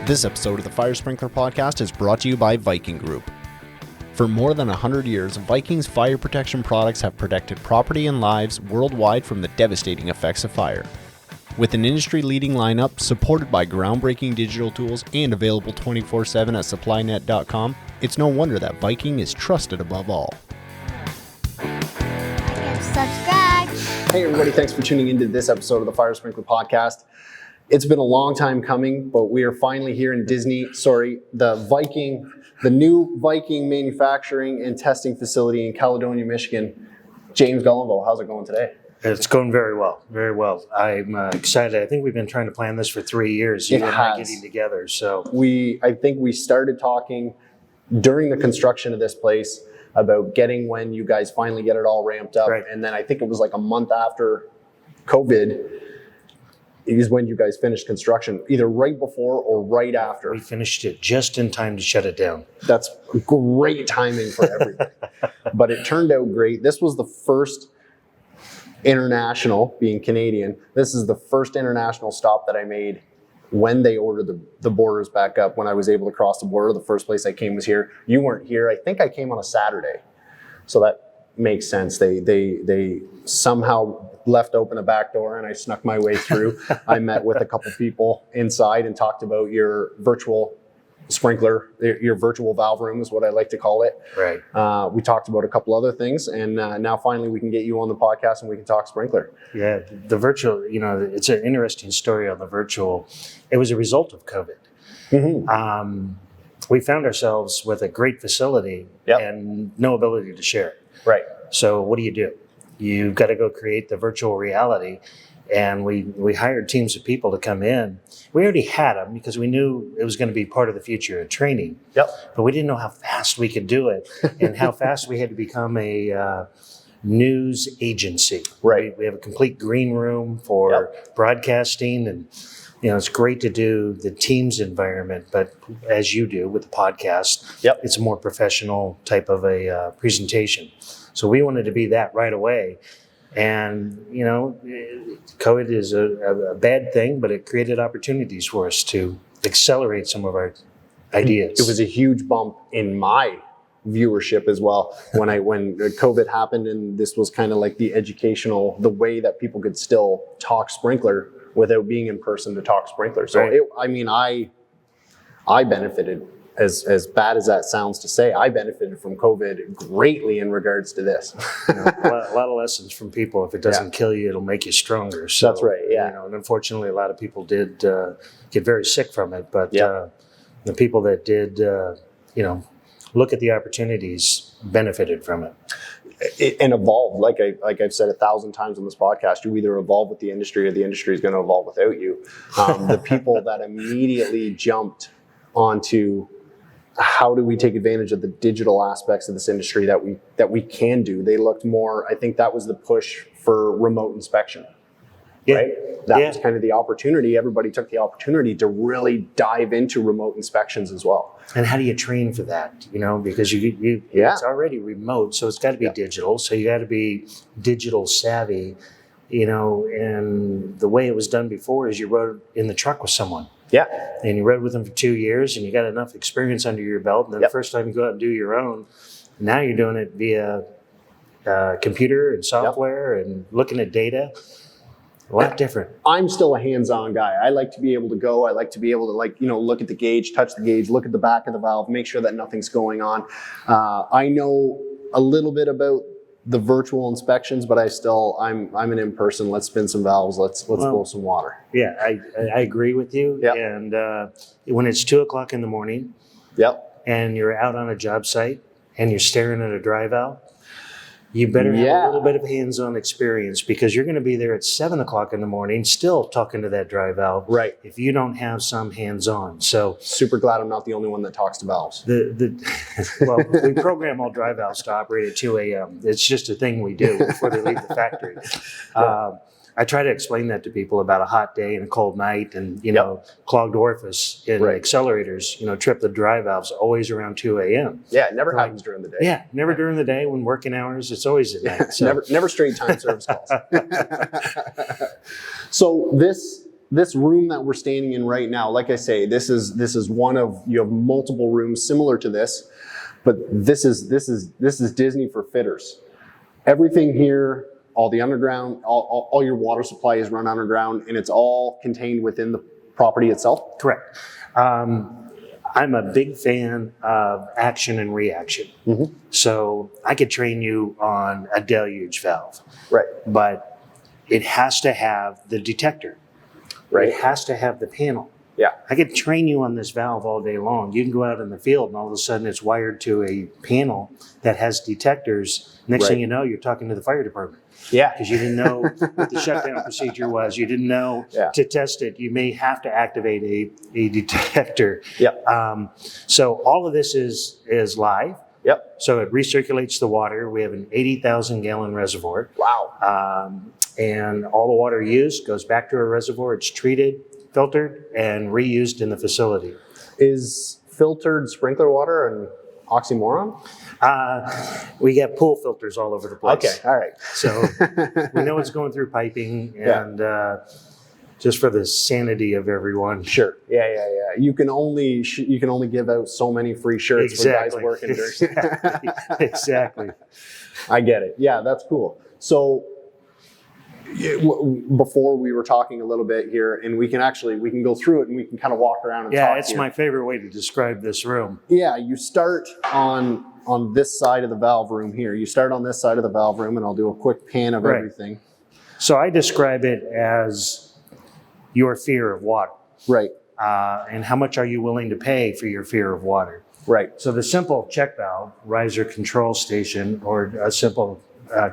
This episode of the Fire Sprinkler Podcast is brought to you by Viking Group. For more than 100 years, Viking's fire protection products have protected property and lives worldwide from the devastating effects of fire. With an industry-leading lineup, supported by groundbreaking digital tools, and available 24/7 at supplynet.com, it's no wonder that Viking is trusted above all. Subscribe. Hey everybody, thanks for tuning into this episode of the Fire Sprinkler Podcast. It's been a long time coming, but we are finally here in the new Viking manufacturing and testing facility in Caledonia, Michigan. James Golinveaux, how's it going today? It's going very well, very well. I'm excited. I think we've been trying to plan this for 3 years. You and I getting together. So I think we started talking during the construction of this place about getting when you guys finally get it all ramped up. Right. And then I think it was like a month after COVID is when you guys finished construction, either right before or right after. we finished it just in time to shut it down. That's great timing for everything. But it turned out great. This was the first international, being Canadian, this is the first international stop that I made when they ordered the borders back up, when I was able to cross the border. The first place I came was here. You weren't here. I think I came on a Saturday. So that makes sense. They somehow left open a back door and I snuck my way through. I met with a couple people inside and talked about your virtual sprinkler, your virtual valve room is what I like to call it. Right. We talked about a couple other things, and now finally we can get you on the podcast and we can talk sprinkler. Yeah, the virtual, it's an interesting story on the virtual. It was a result of COVID. Mm-hmm. We found ourselves with a great facility and no ability to share it. Right. So what do? You've got to go create the virtual reality. And we hired teams of people to come in. We already had them because we knew it was going to be part of the future of training. Yep. But we didn't know how fast we could do it and how fast we had to become a news agency. Right. We have a complete green room for broadcasting, and it's great to do the Teams environment. But as you do with the podcast, it's a more professional type of a presentation. So we wanted to be that right away. And, COVID is a bad thing, but it created opportunities for us to accelerate some of our ideas. It was a huge bump in my viewership as well when COVID happened, and this was kind of like the the way that people could still talk sprinkler without being in person to talk sprinkler. So, right. I benefited. As bad as that sounds to say, I benefited from COVID greatly in regards to this. A lot of lessons from people. If it doesn't kill you, it'll make you stronger. So, that's right. Yeah. And unfortunately, a lot of people did get very sick from it. But the people that did, look at the opportunities, benefited from it. And evolved. Like I've said 1,000 times on this podcast, you either evolve with the industry or the industry is going to evolve without you. The people that immediately jumped onto how do we take advantage of the digital aspects of this industry that we can do? They looked more, I think that was the push for remote inspection, right? That was kind of the opportunity. Everybody took the opportunity to really dive into remote inspections as well. And how do you train for that? Because it's already remote, so it's got to be digital. So you got to be digital savvy, and the way it was done before is you rode in the truck with someone. Yeah. And you rode with them for 2 years and you got enough experience under your belt. And then the first time you go out and do your own, now you're doing it via computer and software and looking at data. A lot different. I'm still a hands-on guy. I like to be able to go. I like to be able to look at the gauge, touch the gauge, look at the back of the valve, make sure that nothing's going on. I know a little bit about the virtual inspections, but I'm an in-person. Let's spin some valves. Let's blow some water. Yeah, I agree with you. Yep. And when it's 2:00 in the morning, and you're out on a job site and you're staring at a dry valve, you better have a little bit of hands-on experience, because you're going to be there at 7:00 in the morning still talking to that dry valve. Right. If you don't have some hands-on. So super glad I'm not the only one that talks to valves. Well, we program all dry valves to operate at 2 a.m. It's just a thing we do before they leave the factory. I try to explain that to people about a hot day and a cold night and, clogged orifice in accelerators, trip the dry valves always around 2 a.m. Yeah, it never happens during the day. Yeah, never during the day when working hours. It's always at night. So. never straight time service calls. So this this room that we're standing in right now, like I say, this is one of, you have multiple rooms similar to this, but this is Disney for fitters. Everything here, all the underground, all your water supply is run underground, and it's all contained within the property itself? Correct. I'm a big fan of action and reaction. Mm-hmm. So I could train you on a deluge valve, Right. but it has to have the detector. Right. It has to have the panel. Yeah. I could train you on this valve all day long. You can go out in the field and all of a sudden it's wired to a panel that has detecters. Next thing you know, you're talking to the fire department. Yeah. Because you didn't know what the shutdown procedure was. You didn't know to test it. You may have to activate a detector. Yep. So all of this is live. Yep. So it recirculates the water. We have an 80,000 gallon reservoir. Wow. And all the water used goes back to a reservoir. It's treated, filtered, and reused in the facility. Is filtered sprinkler water an oxymoron? We got pool filters all over the place. Okay, all right. So we know it's going through piping, and just for the sanity of everyone. Sure. Yeah. You can only give out so many free shirts for guys working. Exactly. I get it. Yeah, that's cool. So before we were talking a little bit here, and we can go through it and we can kind of walk around and talk. Yeah, it's my favorite way to describe this room. Yeah, you start on this side of the valve room here. You start on this side of the valve room, and I'll do a quick pan of everything. So I describe it as your fear of water. Right. And how much are you willing to pay for your fear of water? Right. So the simple check valve, riser control station, or a simple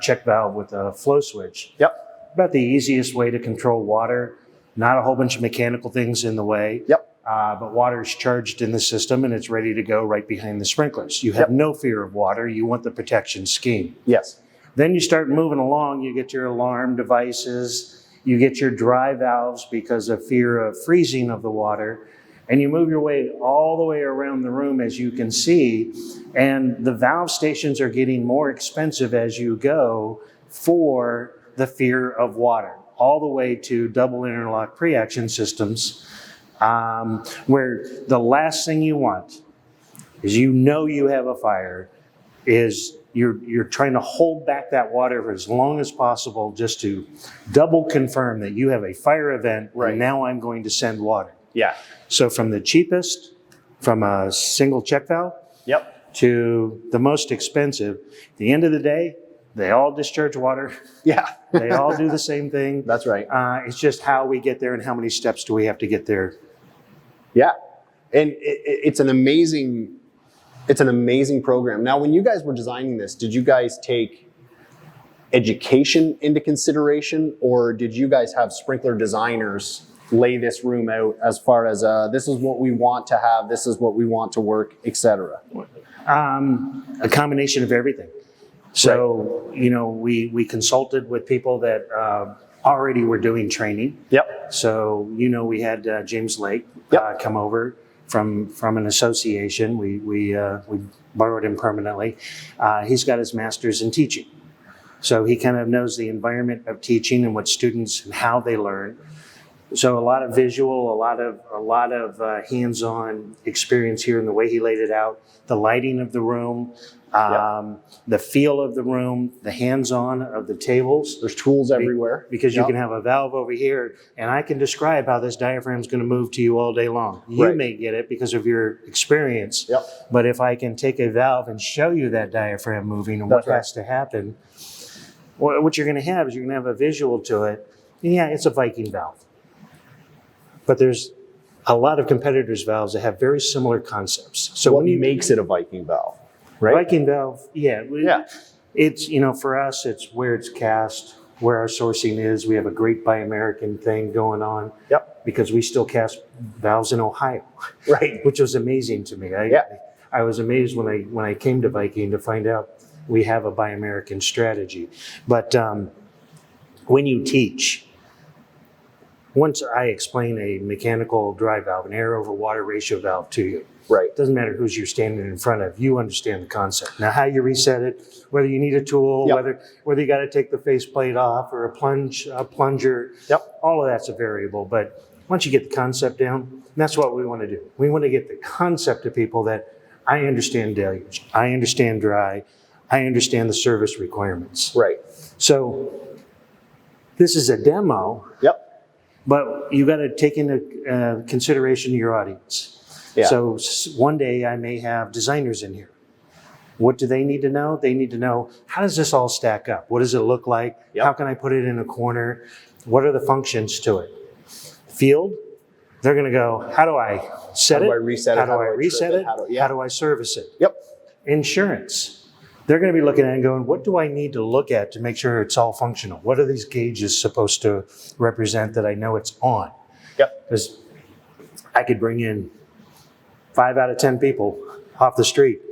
check valve with a flow switch. Yep. About the easiest way to control water. Not a whole bunch of mechanical things in the way. Yep. But water is charged in the system and it's ready to go right behind the sprinklers. You have no fear of water. You want the protection scheme. Yes. Then you start moving along. You get your alarm devices. You get your dry valves because of fear of freezing of the water. And you move your way all the way around the room, as you can see. And the valve stations are getting more expensive as you go for the fear of water, all the way to double interlock pre-action systems, where the last thing you want is, you have a fire, is you're trying to hold back that water for as long as possible just to double confirm that you have a fire event. Right. And now I'm going to send water. Yeah. So from the cheapest, from a single check valve, to the most expensive, at the end of the day, they all discharge water. Yeah. They all do the same thing. That's right. It's just how we get there and how many steps do we have to get there. Yeah. And it's an amazing program. Now, when you guys were designing this, did you guys take education into consideration, or did you guys have sprinkler designers lay this room out as far as this is what we want to have, this is what we want to work, etc.? A combination of everything. So, we consulted with people that already were doing training. Yep. So, we had James Lake come over from an association. We borrowed him permanently. He's got his master's in teaching. So he kind of knows the environment of teaching and what students and how they learn. So a lot of visual, a lot of hands-on experience here in the way he laid it out, the lighting of the room, the feel of the room, the hands-on of the tables. There's tools everywhere. Because you can have a valve over here, and I can describe how this diaphragm is going to move to you all day long. You may get it because of your experience, but if I can take a valve and show you that diaphragm moving and what has to happen, what you're going to have is you're going to have a visual to it. And yeah, it's a Viking valve. But there's a lot of competitors' valves that have very similar concepts. So what makes it a Viking valve? Right? Viking valve, it's, for us, it's where it's cast, where our sourcing is. We have a great Buy American thing going on. Yep. Because we still cast valves in Ohio. Right. Which was amazing to me. I was amazed when I came to Viking to find out we have a Buy American strategy. But when you teach, once I explain a mechanical dry valve, an air over water ratio valve to you, Right. it doesn't matter who's you're standing in front of, you understand the concept. Now, how you reset it, whether you need a tool, Yep. whether you got to take the faceplate off or a plunger, Yep. all of that's a variable. But once you get the concept down, that's what we want to do. We want to get the concept to people that I understand deluge, I understand dry, I understand the service requirements. Right. So this is a demo, Yep. but you got to take into consideration your audience. Yeah. So one day I may have designers in here. What do they need to know? They need to know, how does this all stack up? What does it look like? Yep. How can I put it in a corner? What are the functions to it? Field, they're going to go, how do I set it? How do I reset it? How do I reset it? Yeah. How do I service it? Yep. Insurance, they're going to be looking at it and going, what do I need to look at to make sure it's all functional? What are these gauges supposed to represent that I know it's on? Yep. Because I could bring in 5 out of 10 people off the street.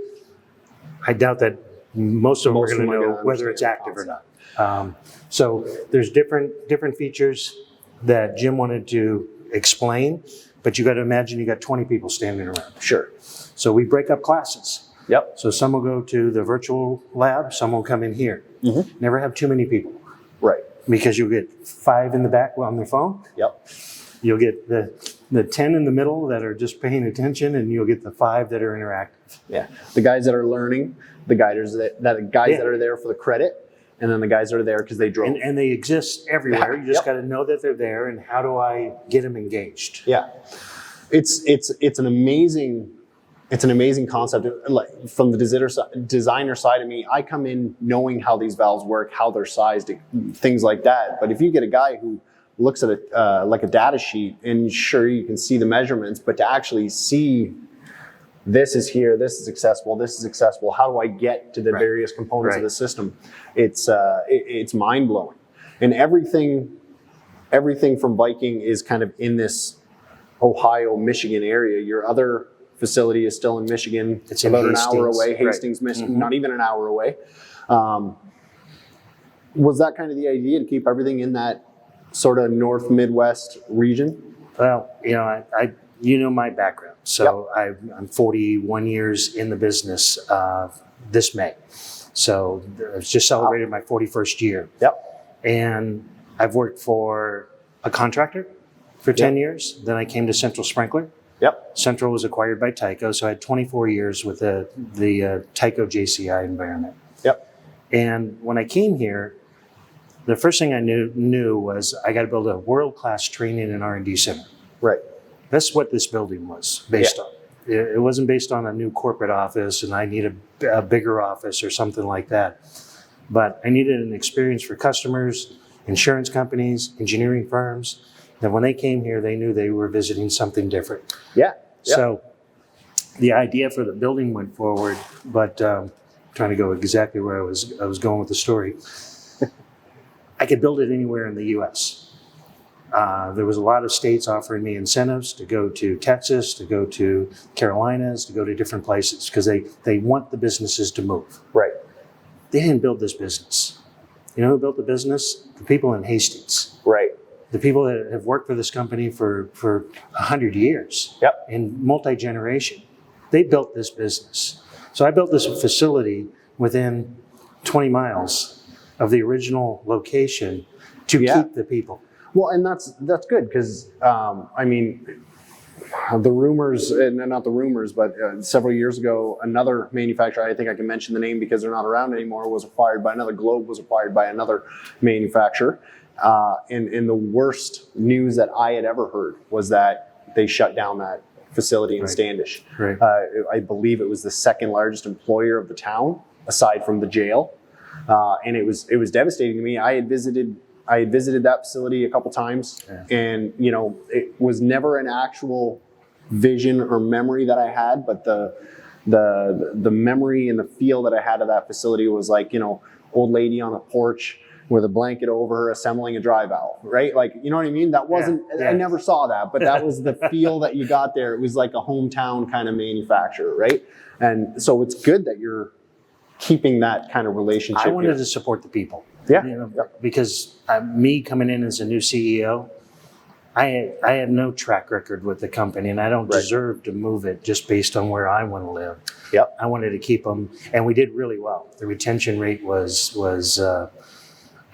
I doubt that most of them are going to know whether it's active or not. So there's different features that Jim wanted to explain, but you got to imagine you got 20 people standing around. Sure. So we break up classes. Yep. So some will go to the virtual lab, some will come in here. Mm-hmm. Never have too many people, Right. because you'll get 5 in the back on their phone. Yep. You'll get the 10 in the middle that are just paying attention, and you'll get the 5 that are interactive. Yeah. The guys that are learning, the guiders that are there for the credit, and then the guys that are there because they drove. And they exist everywhere. You just Yep. got to know that they're there, and how do I get them engaged? Yeah. It's an amazing concept. Like, from the designer side of me, I come in knowing how these valves work, how they're sized, things like that. But if you get a guy who looks at like a data sheet, and sure, you can see the measurements, but to actually see, this is here, this is accessible, how do I get to the various components of the system? It's mind blowing. And everything from Viking is kind of in this Ohio, Michigan area. Your other facility is still in Michigan. It's about in an hour Hastings. away. Hastings, Michigan, Mm-hmm. not even an hour away. Was that kind of the idea, to keep everything in that sort of North Midwest region? Well, I you know my background. So I'm 41 years in the business this May. So I just celebrated my 41st year. Yep. And I've worked for a contractor for 10 years. Then I came to Central Sprinkler. Yep. Central was acquired by Tyco, so I had 24 years with the Tyco JCI environment. Yep. And when I came here, the first thing I knew was I got to build a world-class training and R&D center. Right. That's what this building was based on. It wasn't based on a new corporate office and I need a bigger office or something like that. But I needed an experience for customers, insurance companies, engineering firms, that when they came here, they knew they were visiting something different. Yeah. So the idea for the building went forward, but trying to go exactly where I was going with the story. I could build it anywhere in the U.S. There was a lot of states offering me incentives to go to Texas, to go to Carolinas, to go to different places, because they want the businesses to move. Right. They didn't build this business. You know who built the business? The people in Hastings. Right. The people that have worked for this company for 100 years. Yep. In multi-generation. They built this business. So I built this facility within 20 miles of the original location to keep the people. Well, and that's good, because I mean, the rumors, and not the rumors, but several years ago, another manufacturer, I think I can mention the name because they're not around anymore, was acquired by another. Globe was acquired by another manufacturer. And the worst news that I had ever heard was that they shut down that facility in Standish. Right. I believe it was the second largest employer of the town, aside from the jail. And it was devastating to me. I had visited that facility a couple times, and it was never an actual vision or memory that I had, but the memory and the feel that I had of that facility was like, old lady on a porch with a blanket over her assembling a dry valve, right? Like, you know what I mean? That wasn't, I never saw that, but that was the feel that you got there. It was like a hometown kind of manufacturer, right? And so it's good that you're keeping that kind of relationship. I wanted to support the people. Yeah. Because me coming in as a new CEO, I had no track record with the company, and I don't deserve to move it just based on where I want to live. Yep. I wanted to keep them, and we did really well. The retention rate was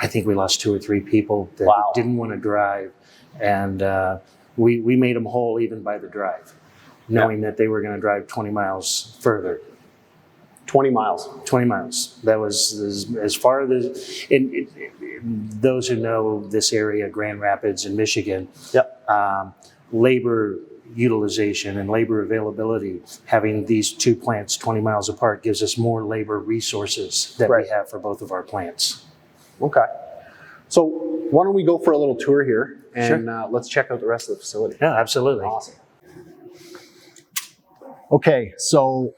I think we lost 2 or 3 people that didn't want to drive, and we made them whole even by the drive, knowing that they were going to drive 20 miles further. 20 miles. 20 miles. That was as far as those who know this area, Grand Rapids and Michigan. Yep. Labor utilization and labor availability, having these 2 plants 20 miles apart gives us more labor resources that we have for both of our plants. Okay. So why don't we go for a little tour here and let's check out the rest of the facility. Yeah, absolutely. Awesome. Okay, so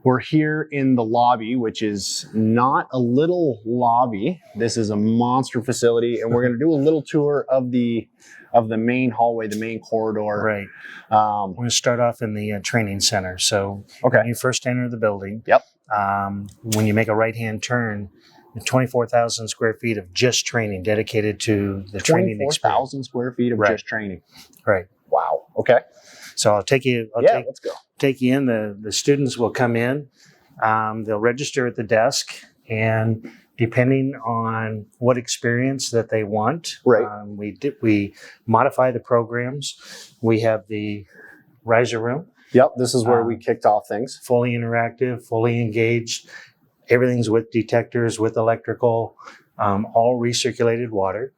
we're here in the lobby, which is not a little lobby. This is a monster facility, and we're going to do a little tour of the main hallway, the main corridor. Right. We're going to start off in the training center. So when you first enter the building, when you make a right-hand turn, 24,000 square feet of just training dedicated to the training experience. 24,000 square feet of just training. Right. Wow. Okay. So I'll take you. Let's go. Take you in. The students will come in. They'll register at the desk, and depending on what experience that they want, we modify the programs. We have the riser room. Yep. This is where we kicked off things. Fully interactive, fully engaged. Everything's with detectors, with electrical, all recirculated water.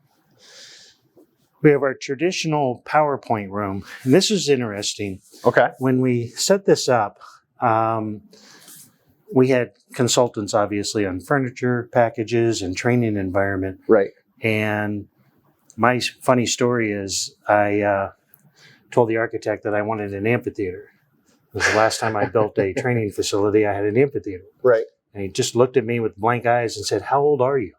We have our traditional PowerPoint room, and this is interesting. Okay. When we set this up, we had consultants, obviously, on furniture, packages, and training environment. Right. And my funny story is I told the architect that I wanted an amphitheater. It was the last time I built a training facility, I had an amphitheater. Right. And he just looked at me with blank eyes and said, "How old are you?"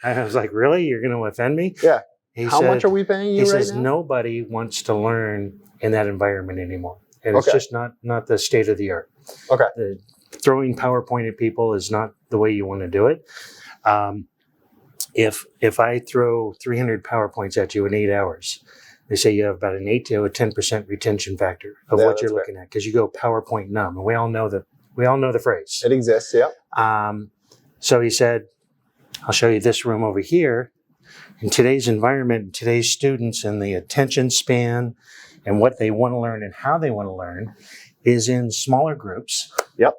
I was like, "Really? You're going to offend me?" Yeah. How much are we paying you right now? He says, "Nobody wants to learn in that environment anymore. And it's just not the state of the art." Okay. Throwing PowerPoint at people is not the way you want to do it. If I throw 300 PowerPoints at you in 8 hours, they say you have about an 8 to a 10% retention factor of what you're looking at, because you go PowerPoint numb, and we all know the phrase. It exists, yeah. So he said, "I'll show you this room over here. In today's environment, today's students, and the attention span and what they want to learn and how they want to learn is in smaller groups." Yep.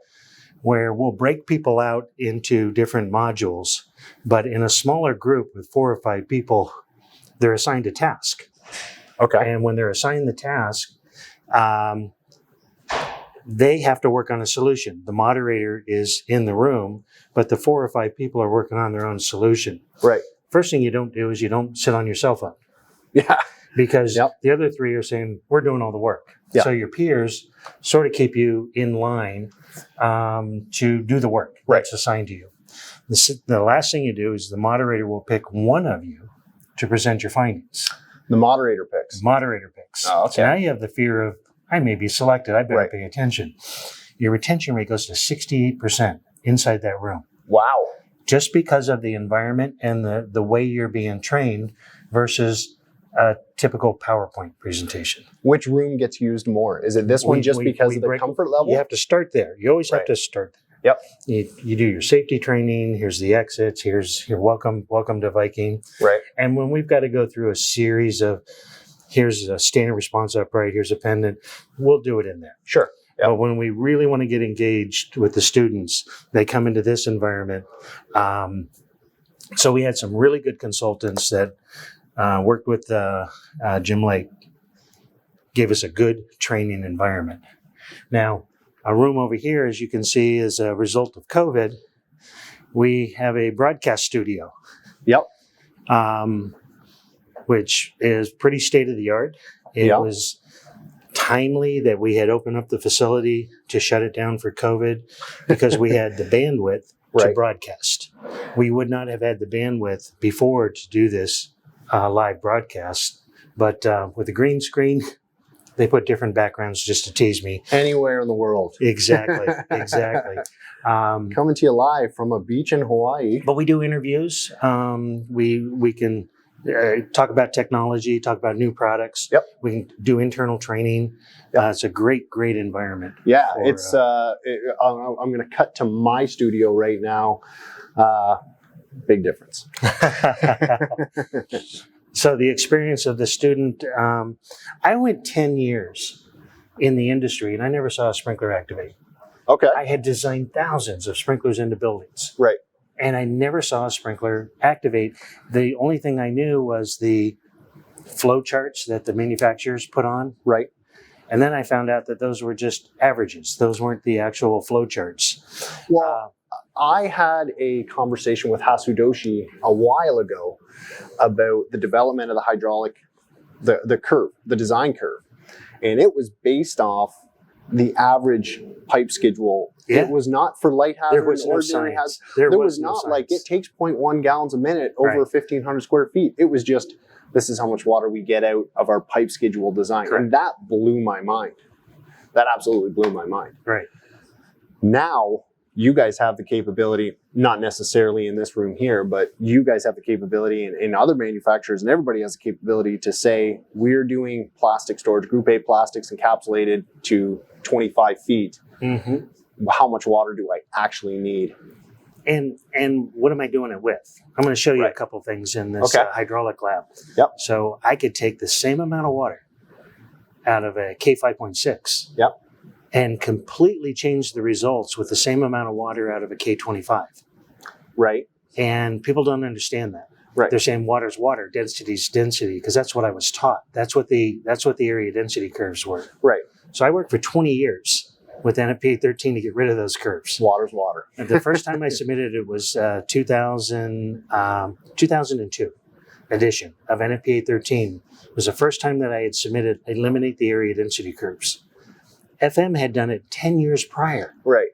Where we'll break people out into different modules, but in a smaller group with 4 or 5 people, they're assigned a task. Okay. And when they're assigned the task, they have to work on a solution. The moderator is in the room, but the 4 or 5 people are working on their own solution. Right. First thing you don't do is you don't sit on your cell phone. Yeah. Because the other 3 are saying, "We're doing all the work." Yeah. So your peers sort of keep you in line to do the work that's assigned to you. The last thing you do is the moderator will pick one of you to present your findings. The moderator picks. The moderator picks. Oh, okay. So now you have the fear of, I may be selected, I better pay attention. Your retention rate goes to 68% inside that room. Wow. Just because of the environment and the way you're being trained versus a typical PowerPoint presentation. Which room gets used more? Is it this one because of the comfort level? You have to start there. You always have to start there. Yep. You do your safety training. Here's the exits. Here's your welcome to Viking. Right. And when we've got to go through a series of, here's a standard response upright, here's a pendant, we'll do it in there. Sure. Yep. But when we really want to get engaged with the students, they come into this environment. So we had some really good consultants that worked with Jim Lake, gave us a good training environment. Now, a room over here, as you can see, is a result of COVID. We have a broadcast studio. Yep. Which is pretty state of the art. It was timely that we had opened up the facility to shut it down for COVID because we had the bandwidth to broadcast. We would not have had the bandwidth before to do this live broadcast, but with the green screen, they put different backgrounds just to tease me. Anywhere in the world. Exactly. Coming to you live from a beach in Hawaii. But we do interviews. We can talk about technology, talk about new products. Yep. We can do internal training. Yep. It's a great environment. Yeah, for, it's. I'm going to cut to my studio right now. Big difference. So the experience of the student, I went 10 years in the industry and I never saw a sprinkler activate. Okay. I had designed thousands of sprinklers into buildings. Right. And I never saw a sprinkler activate. The only thing I knew was the flow charts that the manufacturers put on. Right. And then I found out that those were just averages. Those weren't the actual flow charts. Well, I had a conversation with Hasudoshi a while ago about the development of the hydraulic, the curve, the design curve. And it was based off the average pipe schedule. Yeah. It was not for light hazard. There was no ordinary science. hazard. There was not like it takes 0.1 gallons a minute over Right. 1,500 square feet. It was just, this is how much water we get out of our pipe schedule design. Correct. And that blew my mind. That absolutely blew my mind. Right. Now, you guys have the capability, not necessarily in this room here, but you guys have the capability and other manufacturers and everybody has the capability to say, we're doing plastic storage, group A plastics encapsulated to 25 feet. Mm-hmm. How much water do I actually need? And what am I doing it with? I'm going to show you Right. a couple things in this Okay. hydraulic lab. Yep. So I could take the same amount of water out of a K5.6 Yep. and completely change the results with the same amount of water out of a K25. Right. And people don't understand that. Right. They're saying water's water, density's density, because that's what I was taught. That's what the area density curves were. Right. So I worked for 20 years with NFPA 13 to get rid of those curves. Water's water. And the first time I submitted it was 2002 edition of NFPA 13. It was the first time that I had submitted eliminate the area density curves. FM had done it 10 years prior. Right.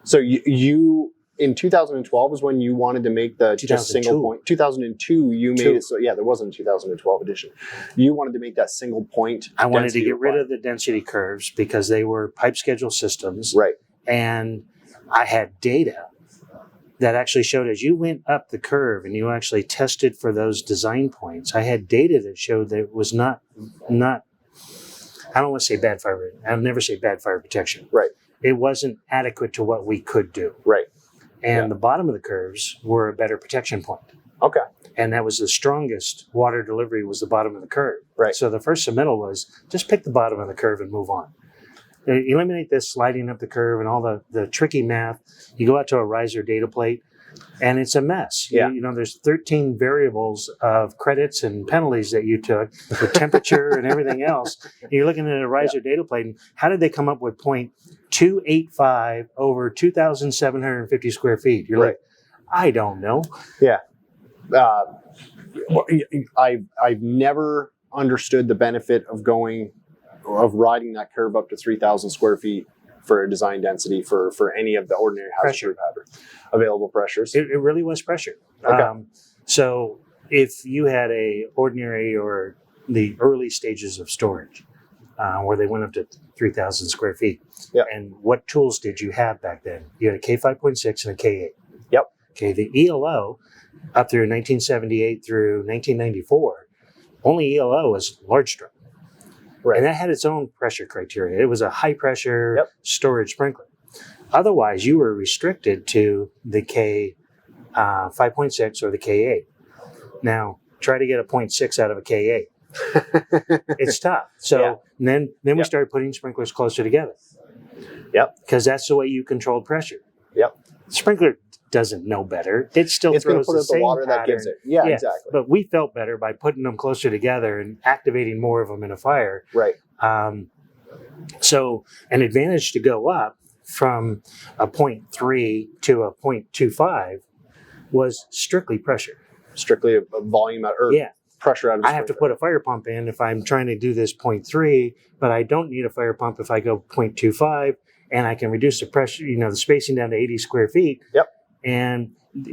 So you in 2012 is when you wanted to make the just 2002. single point. 2002, you made Two. it. So yeah, there wasn't a 2012 edition. You wanted to make that single point. I wanted to density get rid required. of the density curves because they were pipe schedule systems. Right. And I had data that actually showed as you went up the curve and you actually tested for those design points, I had data that showed that it was not I don't want to say bad fire. I'll never say bad fire protection. Right. It wasn't adequate to what we could do. Right. And Yeah. the bottom of the curves were a better protection point. Okay. And that was the strongest water delivery was the bottom of the curve. Right. So the first submittal was just pick the bottom of the curve and move on. Eliminate this sliding up the curve and all the tricky math. You go out to a riser data plate and it's a mess. Yeah. You know, there's 13 variables of credits and penalties that you took with temperature and everything else. And you're looking at a riser data plate and how did they come up with 0.285 over 2,750 square feet? You're Right. like, I don't know. Yeah. I've never understood the benefit of riding that curve up to 3,000 square feet for a design density for any of the ordinary Pressure. available pressures. It really was pressure. Okay. So if you had a ordinary or the early stages of storage where they went up to 3,000 square feet, Yeah. and what tools did you have back then? You had a K5.6 and a K8. Yep. Okay, the ELO up through 1978 through 1994, only ELO was large stroke. Right. And that had its own pressure criteria. It was a high pressure Yep. storage sprinkler. Otherwise, you were restricted to the K5.6 or the K8. Now, try to get a 0.6 out of a K8. It's tough. So Yeah. then we Yep. started putting sprinklers closer together. Yep. Because that's the way you controlled pressure. Yep. Sprinkler doesn't know better. It still It's going to throws put the out the same water that pattern. gives it. Yeah, Yeah. exactly. But we felt better by putting them closer together and activating more of them in a fire. Right. So an advantage to go up from a 0.3 to a 0.25 was strictly pressure. Strictly a volume out or Yeah. pressure out of the I have to sprinkler. put a fire pump in if I'm trying to do this 0.3, but I don't need a fire pump if I go 0.25 and I can reduce the pressure, the spacing down to 80 square feet. Yep. And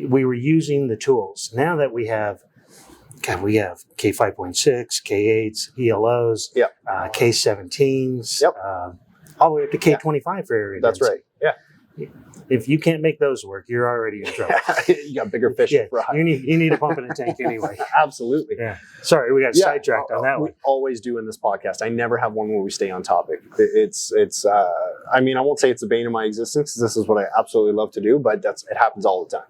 we were using the tools. Now that we have K5.6, K8s, ELOs, Yep. K17s, Yep. all the way up to K25 for area That's density. right. Yeah. If you can't make those work, you're already in trouble. You got bigger fish to fry. You need a pump in a tank anyway. Absolutely. Yeah. Sorry, we got sidetracked on that We one. always do in this podcast. I never have one where we stay on topic. It's. I mean, I won't say it's the bane of my existence, because this is what I absolutely love to do, but it happens all the time.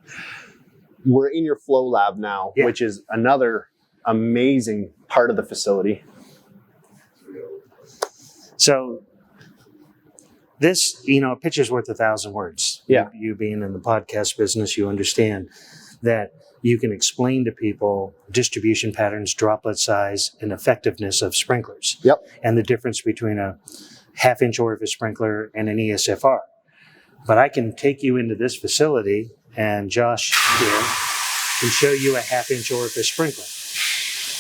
We're in your flow lab now, which is another amazing part of the facility. So this, a picture's worth 1,000 words. Yeah. You being in the podcast business, you understand that you can explain to people distribution patterns, droplet size, and effectiveness of sprinklers. Yep. And the difference between a half-inch orifice sprinkler and an ESFR. But I can take you into this facility, and Josh here can show you a half-inch orifice sprinkler.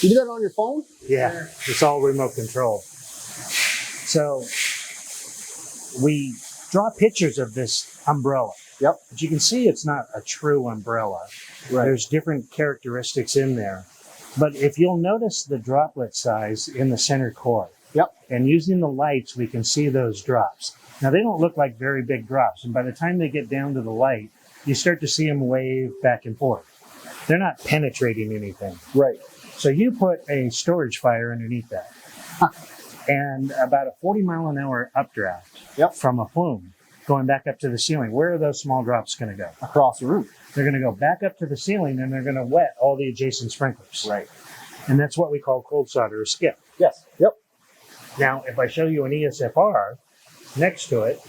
You do that on your phone? Yeah, it's all remote control. So we draw pictures of this umbrella. Yep. But you can see it's not a true umbrella. Right. There's different characteristics in there. But if you'll notice the droplet size in the center core. Yep. And using the lights, we can see those drops. Now, they don't look like very big drops. And by the time they get down to the light, you start to see them wave back and forth. They're not penetrating anything. Right. So you put a storage fire underneath that. And about a 40-mile-an-hour updraft from a plume going back up to the ceiling. Where are those small drops going to go? Across the roof. They're going to go back up to the ceiling, and they're going to wet all the adjacent sprinklers. Right. And that's what we call cold solder or skip. Yes. Yep. Now, if I show you an ESFR next to it.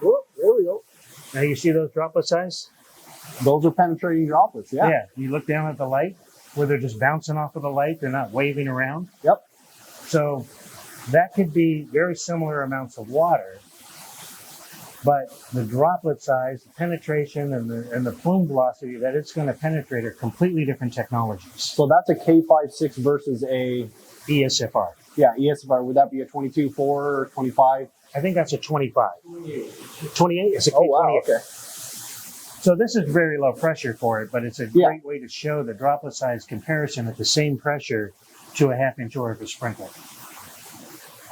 Oh, there we go. Now you see those droplet size? Those are penetrating droplets. Yeah. Yeah. You look down at the light where they're just bouncing off of the light. They're not waving around. Yep. So that could be very similar amounts of water, but the droplet size, the penetration, and the plume velocity that it's going to penetrate are completely different technologies. So that's a K56 versus a ESFR. Yeah, ESFR. Would that be a 22.4 or 25? I think that's a 25. 28 is a K28. Oh, wow. Okay. So this is very low pressure for it, but it's a great way to show the droplet size comparison at the same pressure to a half-inch orifice sprinkler.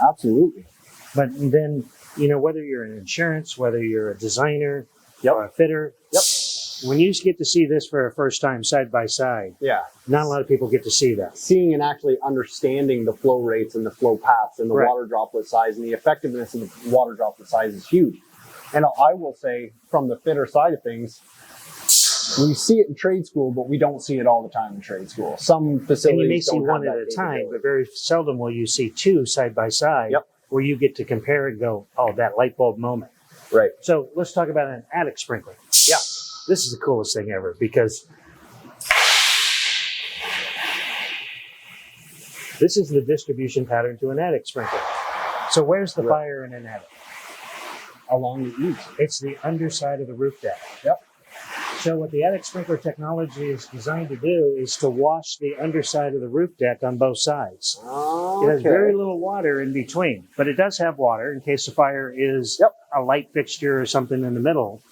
Absolutely. But then, whether you're in insurance, whether you're a designer or a fitter, when you get to see this for the first time side by side, not a lot of people get to see that. Seeing and actually understanding the flow rates and the flow paths and the water droplet size and the effectiveness of the water droplet size is huge. And I will say, from the fitter side of things, we see it in trade school, but we don't see it all the time in trade school. Some facilities and you may see don't one have at that a time, capability. but very seldom will you see two side by side where you get to compare and go, oh, that light bulb moment. Right. So let's talk about an attic sprinkler. Yeah. This is the coolest thing ever because this is the distribution pattern to an attic sprinkler. So where's the fire in an attic? Along the eaves. It's the underside of the roof deck. Yep. So what the attic sprinkler technology is designed to do is to wash the underside of the roof deck on both sides. Okay. It has very little water in between, but it does have water in case the fire is a light fixture or something in the middle.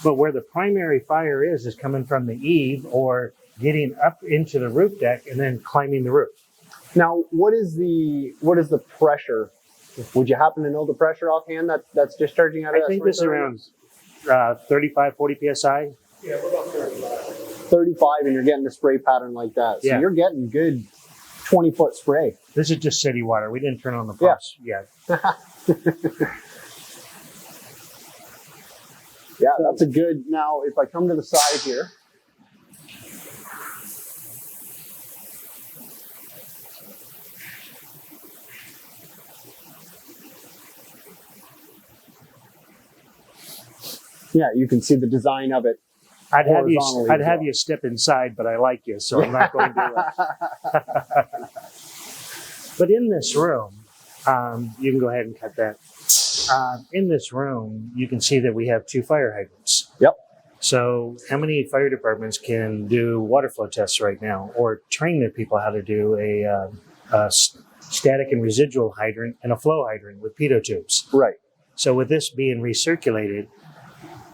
But where the primary fire is coming from the eave or getting up into the roof deck and then climbing the roof. Now, what is the pressure? Would you happen to know the pressure offhand that's discharging out of that? I think this is around 35, 40 PSI. Yeah, what about 35? 35, and you're getting a spray pattern like that. So you're getting good 20-foot spray. This is just city water. We didn't turn on the pumps yet. Yeah, that's a good. Now, if I come to the side here. Yeah, you can see the design of it. I'd have you step inside, but I like you, so I'm not going to. But in this room, you can go ahead and cut that. In this room, you can see that we have 2 fire hydrants. Yep. So how many fire departments can do water flow tests right now or train their people how to do a static and residual hydrant and a flow hydrant with pitot tubes? Right. So with this being recirculated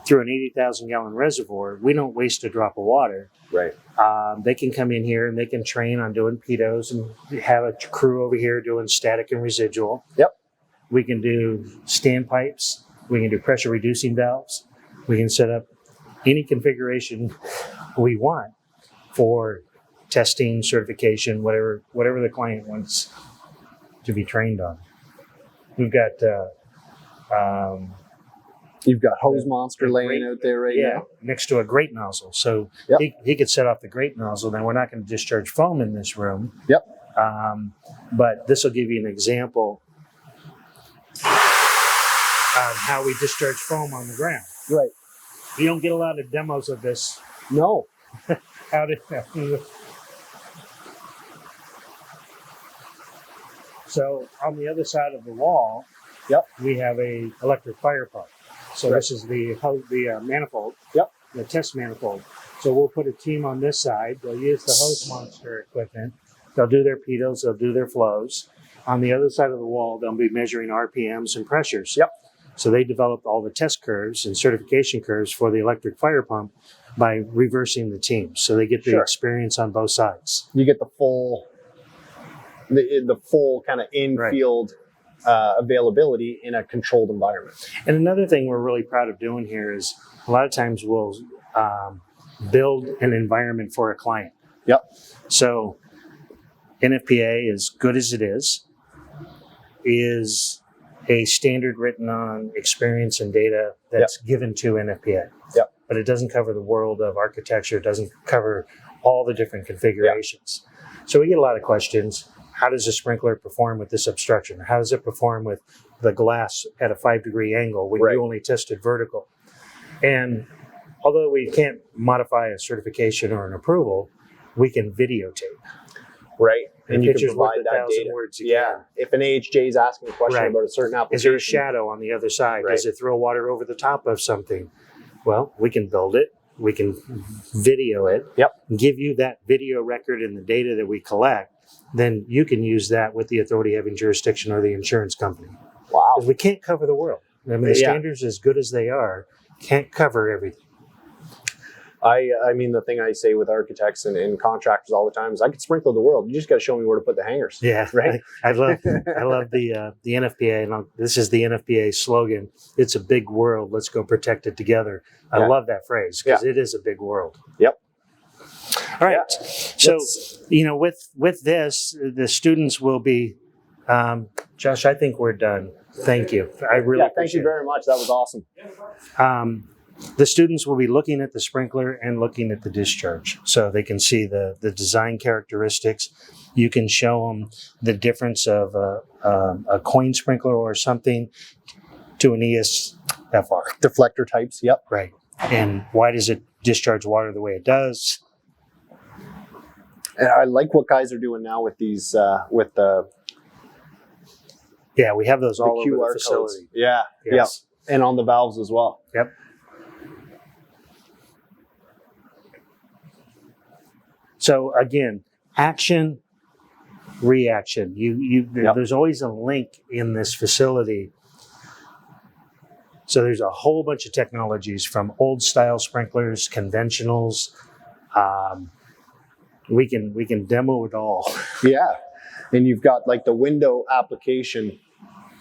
through an 80,000 gallon reservoir, we don't waste a drop of water. Right. They can come in here and they can train on doing pitos and have a crew over here doing static and residual. Yep. We can do standpipes. We can do pressure reducing valves. We can set up any configuration we want for testing, certification, whatever the client wants to be trained on. We've got You've got hose monster laying out there right now. next to a grate nozzle. So he could set off the grate nozzle. Then we're not going to discharge foam in this room. Yep. But this will give you an example of how we discharge foam on the ground. Right. You don't get a lot of demos of this No. out in So on the other side of the wall, we have a electric fire pump. So this is the manifold, the test manifold. So we'll put a team on this side. They'll use the hose monster equipment. They'll do their pedals. They'll do their flows. On the other side of the wall, they'll be measuring RPMs and pressures. So they developed all the test curves and certification curves for the electric fire pump by reversing the teams. So they get the experience on both sides. You get the full kind of in-field availability in a controlled environment. And another thing we're really proud of doing here is a lot of times we'll build an environment for a client. So NFPA, as good as it is a standard written on experience and data that's given to NFPA. But it doesn't cover the world of architecture. It doesn't cover all the different configurations. So we get a lot of questions. How does a sprinkler perform with this obstruction? How does it perform with the glass at a 5-degree angle when you only tested vertical? And although we can't modify a certification or an approval, we can videotape. Right. And you can pictures provide worth that 1,000 data. words again. If an AHJ is asking a question about a certain application. Is there a shadow on the other side? Does it throw water over the top of something? Well, we can build it. We can video it. Give you that video record and the data that we collect. Then you can use that with the authority having jurisdiction or the insurance company. Wow. Because we can't cover the world. I mean, the standards, as good as they are, can't cover everything. I mean, the thing I say with architects and contractors all the time is I could sprinkle the world. You just got to show me where to put the hangers. Right. I love the NFPA, and this is the NFPA slogan. It's a big world. Let's go protect it together. I love that phrase because it is a big world. All right. So, with this, the students will be, Josh, I think we're done. Thank you. I really appreciate thank you very much. That was awesome. The students will be looking at the sprinkler and looking at the discharge so they can see the design characteristics. You can show them the difference of a coin sprinkler or something to an ESFR. Deflector types. Right. And why does it discharge water the way it does? And I like what guys are doing now with these, with the we have those all over QR the facility. codes. And on the valves as well. So again, action, reaction. There's always a link in this facility. So there's a whole bunch of technologies from old style sprinklers, conventionals. We can demo it all. And you've got like the window application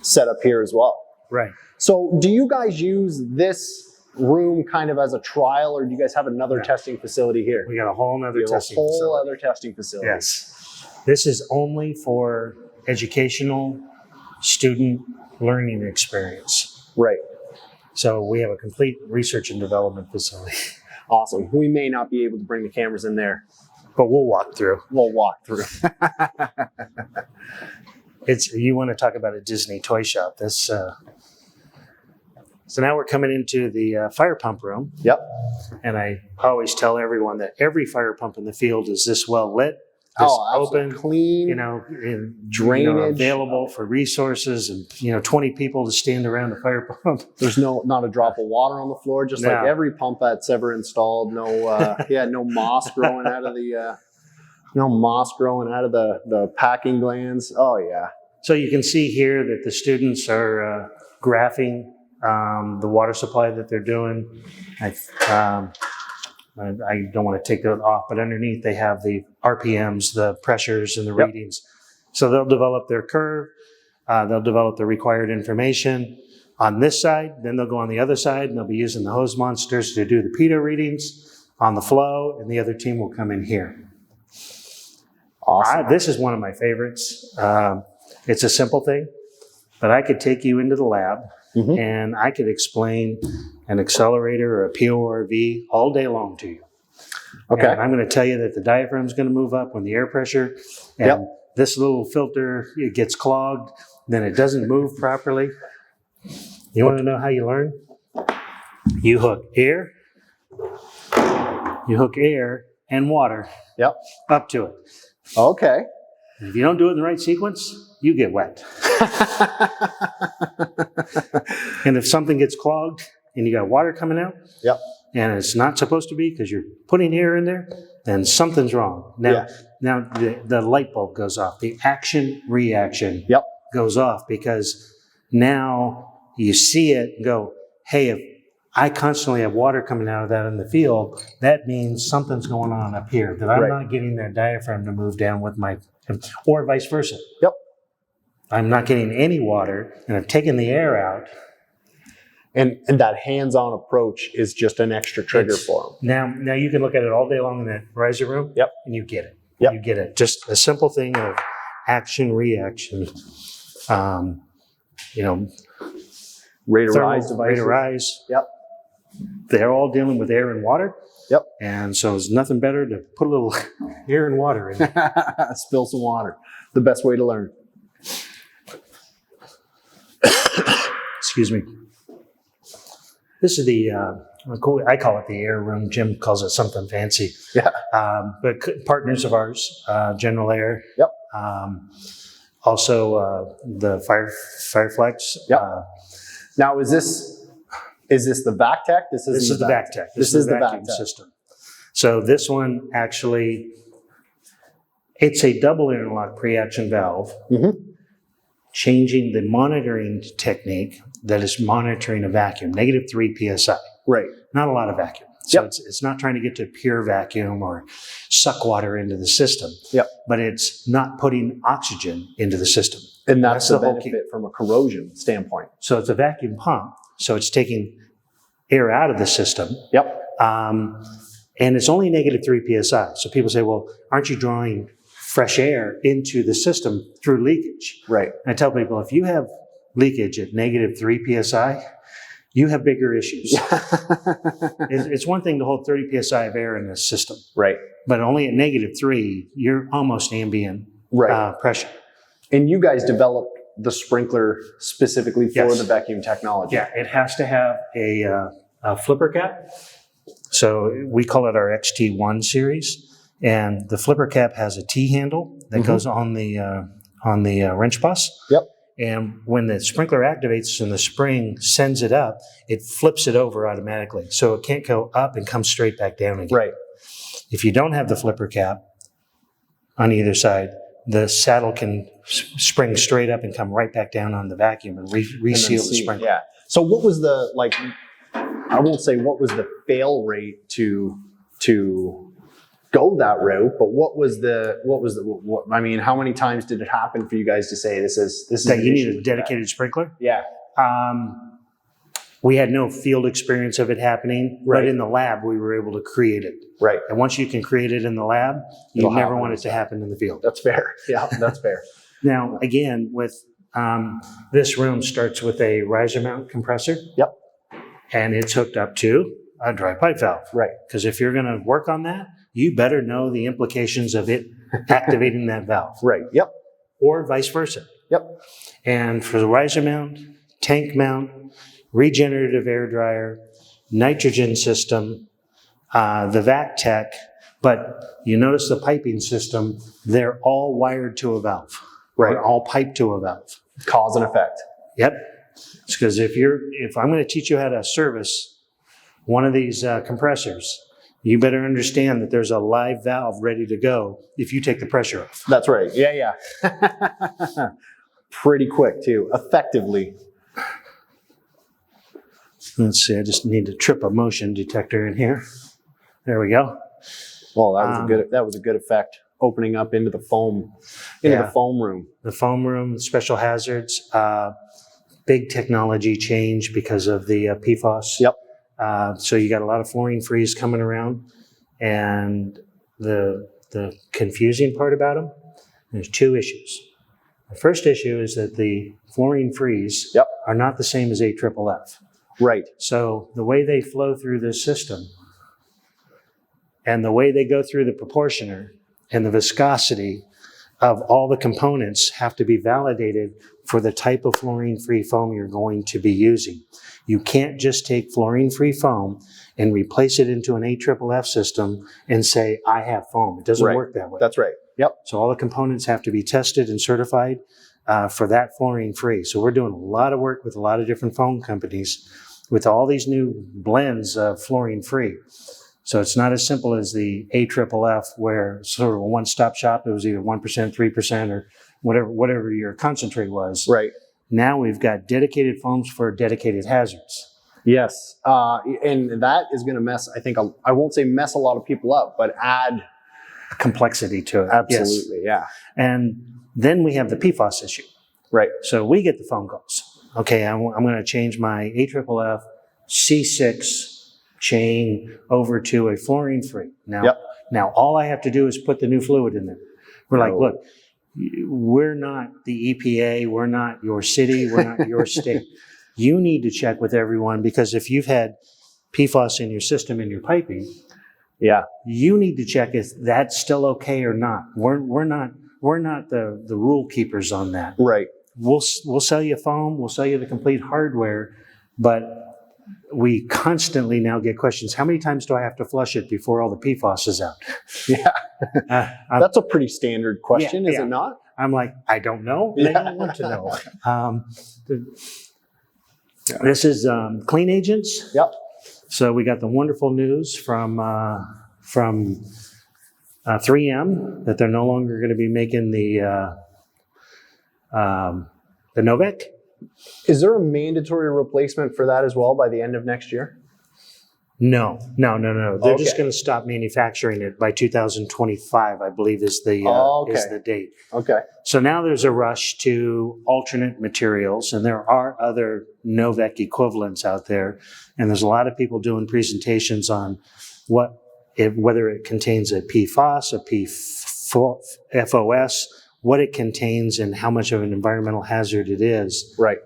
set up here as well. Right. So do you guys use this room kind of as a trial, or do you guys have another testing facility here? We got a whole other testing facility. Other testing facility. Yes. This is only for educational student learning experience. Right. So we have a complete research and development facility. Awesome. We may not be able to bring the cameras in there, but we'll walk through. You want to talk about a Disney toy shop. So now we're coming into the fire pump room. And I always tell everyone that every fire pump in the field is this well lit, this open, clean, and drainage, available for resources, and 20 people to stand around the fire pump. There's not a drop of water on the floor, just like every pump that's ever installed. No moss growing out of the packing glands. So you can see here that the students are graphing the water supply that they're doing. I don't want to take that off, but underneath they have the RPMs, the pressures, and the readings. So they'll develop their curve. They'll develop the required information on this side, then they'll go on the other side, and they'll be using the hose monsters to do the pitot readings on the flow, and the other team will come in here. Awesome. This is one of my favorites. It's a simple thing, but I could take you into the lab, and I could explain an accelerator or a PO or a V all day long to you. Okay. And I'm going to tell you that the diaphragm is going to move up when the air pressure, and this little filter, it gets clogged, then it doesn't move properly. You want to know how you learn? You hook air and water up to it. Okay. And if you don't do it in the right sequence, you get wet. And if something gets clogged and you got water coming out, and it's not supposed to be because you're putting air in there, then something's wrong. Now the light bulb goes off. The action reaction goes off because now you see it and go, hey, if I constantly have water coming out of that in the field, that means something's going on up here, that I'm not getting that diaphragm to move down with my, or vice versa. I'm not getting any water, and I've taken the air out. And that hands-on approach is just an extra trigger for them. Now you can look at it all day long in that riser room, and you get it. You get it. Just a simple thing of action, reaction, Rate of rise devices. Rate of rise. They're all dealing with air and water. And so it's nothing better to put a little air and water in. Spill some water. The best way to learn. Excuse me. This is the, I call it the air room. Jim calls it something fancy. But partners of ours, General Air. Also the Fireflex. Now, is this the VacTech? This is the VacTech. This is the vacuum system. So this one actually, it's a double interlock pre-action valve, changing the monitoring technique that is monitoring a vacuum, -3 PSI. Not a lot of vacuum. So it's not trying to get to pure vacuum or suck water into the system. But it's not putting oxygen into the system. And that's the benefit from a corrosion standpoint. So it's a vacuum pump. So it's taking air out of the system. And it's only -3 PSI. So people say, well, aren't you drawing fresh air into the system through leakage? And I tell people, if you have leakage at -3 PSI, you have bigger issues. It's one thing to hold 30 PSI of air in the system. But only at -3, you're almost ambient pressure. And you guys developed the sprinkler specifically for the vacuum technology. It has to have a flipper cap. So we call it our XT1 series. And the flipper cap has a T-handle that goes on the wrench bus. And when the sprinkler activates and the spring sends it up, it flips it over automatically. So it can't go up and come straight back down again. If you don't have the flipper cap on either side, the saddle can spring straight up and come right back down on the vacuum and reseal the sprinkler. So what was the, I won't say what was the fail rate to go that route, but what was I mean, how many times did it happen for you guys to say this is that you need a dedicated sprinkler? We had no field experience of it happening, but in the lab we were able to create it. And once you can create it in the lab, you never want it to happen in the field. That's fair. That's fair. Now, again, with this room starts with a riser mount compressor. And it's hooked up to a dry pipe valve. Because if you're going to work on that, you better know the implications of it activating that valve. Or vice versa. And for the riser mount, tank mount, regenerative air dryer, nitrogen system, the VacTech, but you notice the piping system, they're all wired to a valve. They're all piped to a valve. Cause and effect. It's because if I'm going to teach you how to service one of these compressors, you better understand that there's a live valve ready to go if you take the pressure off. That's right. Pretty quick too, effectively. Let's see, I just need to trip a motion detector in here. There we go. Well, that was a good effect. opening up into the foam room. The foam room, special hazards, big technology change because of the PFAS. Yep. So you got a lot of fluorine-frees coming around, and the confusing part about them, there's two issues. The first issue is that the fluorine-frees are not the same as AFFF. Right. So the way they flow through this system and the way they go through the proportioner and the viscosity of all the components have to be validated for the type of fluorine-free foam you're going to be using. You can't just take fluorine-free foam and replace it into an AFFF system and say, I have foam. It doesn't work that way. That's right. Yep. So all the components have to be tested and certified for that fluorine-free. So we're doing a lot of work with a lot of different foam companies with all these new blends of fluorine-free. So it's not as simple as the AFFF, where sort of a one-stop shop. It was either 1%, 3%, or whatever your concentrate was. Right. Now we've got dedicated foams for dedicated hazards. Yes. And that is going to mess, I think, I won't say mess a lot of people up, but add complexity to it. Absolutely. Yes. Yeah. And then we have the PFAS issue. Right. So we get the phone calls. Okay, I'm going to change my AFFF C6 chain over to a fluorine-free. Now all I have to do is put the new fluid in there. We're like, look, we're not the EPA, we're not your city, we're not your state. You need to check with everyone, because if you've had PFAS in your system in your piping, you need to check if that's still okay or not. We're not the rule keepers on that. Right. We'll sell you foam, we'll sell you the complete hardware, but we constantly now get questions. How many times do I have to flush it before all the PFAS is out? Yeah. That's a pretty standard question, is it not? I'm like, I don't know. I don't want to know. This is clean agents. Yep. So we got the wonderful news from 3M that they're no longer going to be making the Novec. Is there a mandatory replacement for that as well by the end of next year? No. They're just going to stop manufacturing it by 2025, I believe, is the date. Okay. So now there's a rush to alternate materials, and there are other Novec equivalents out there, and there's a lot of people doing presentations on whether it contains a PFAS, a PFOS, what it contains, and how much of an environmental hazard it is. Right.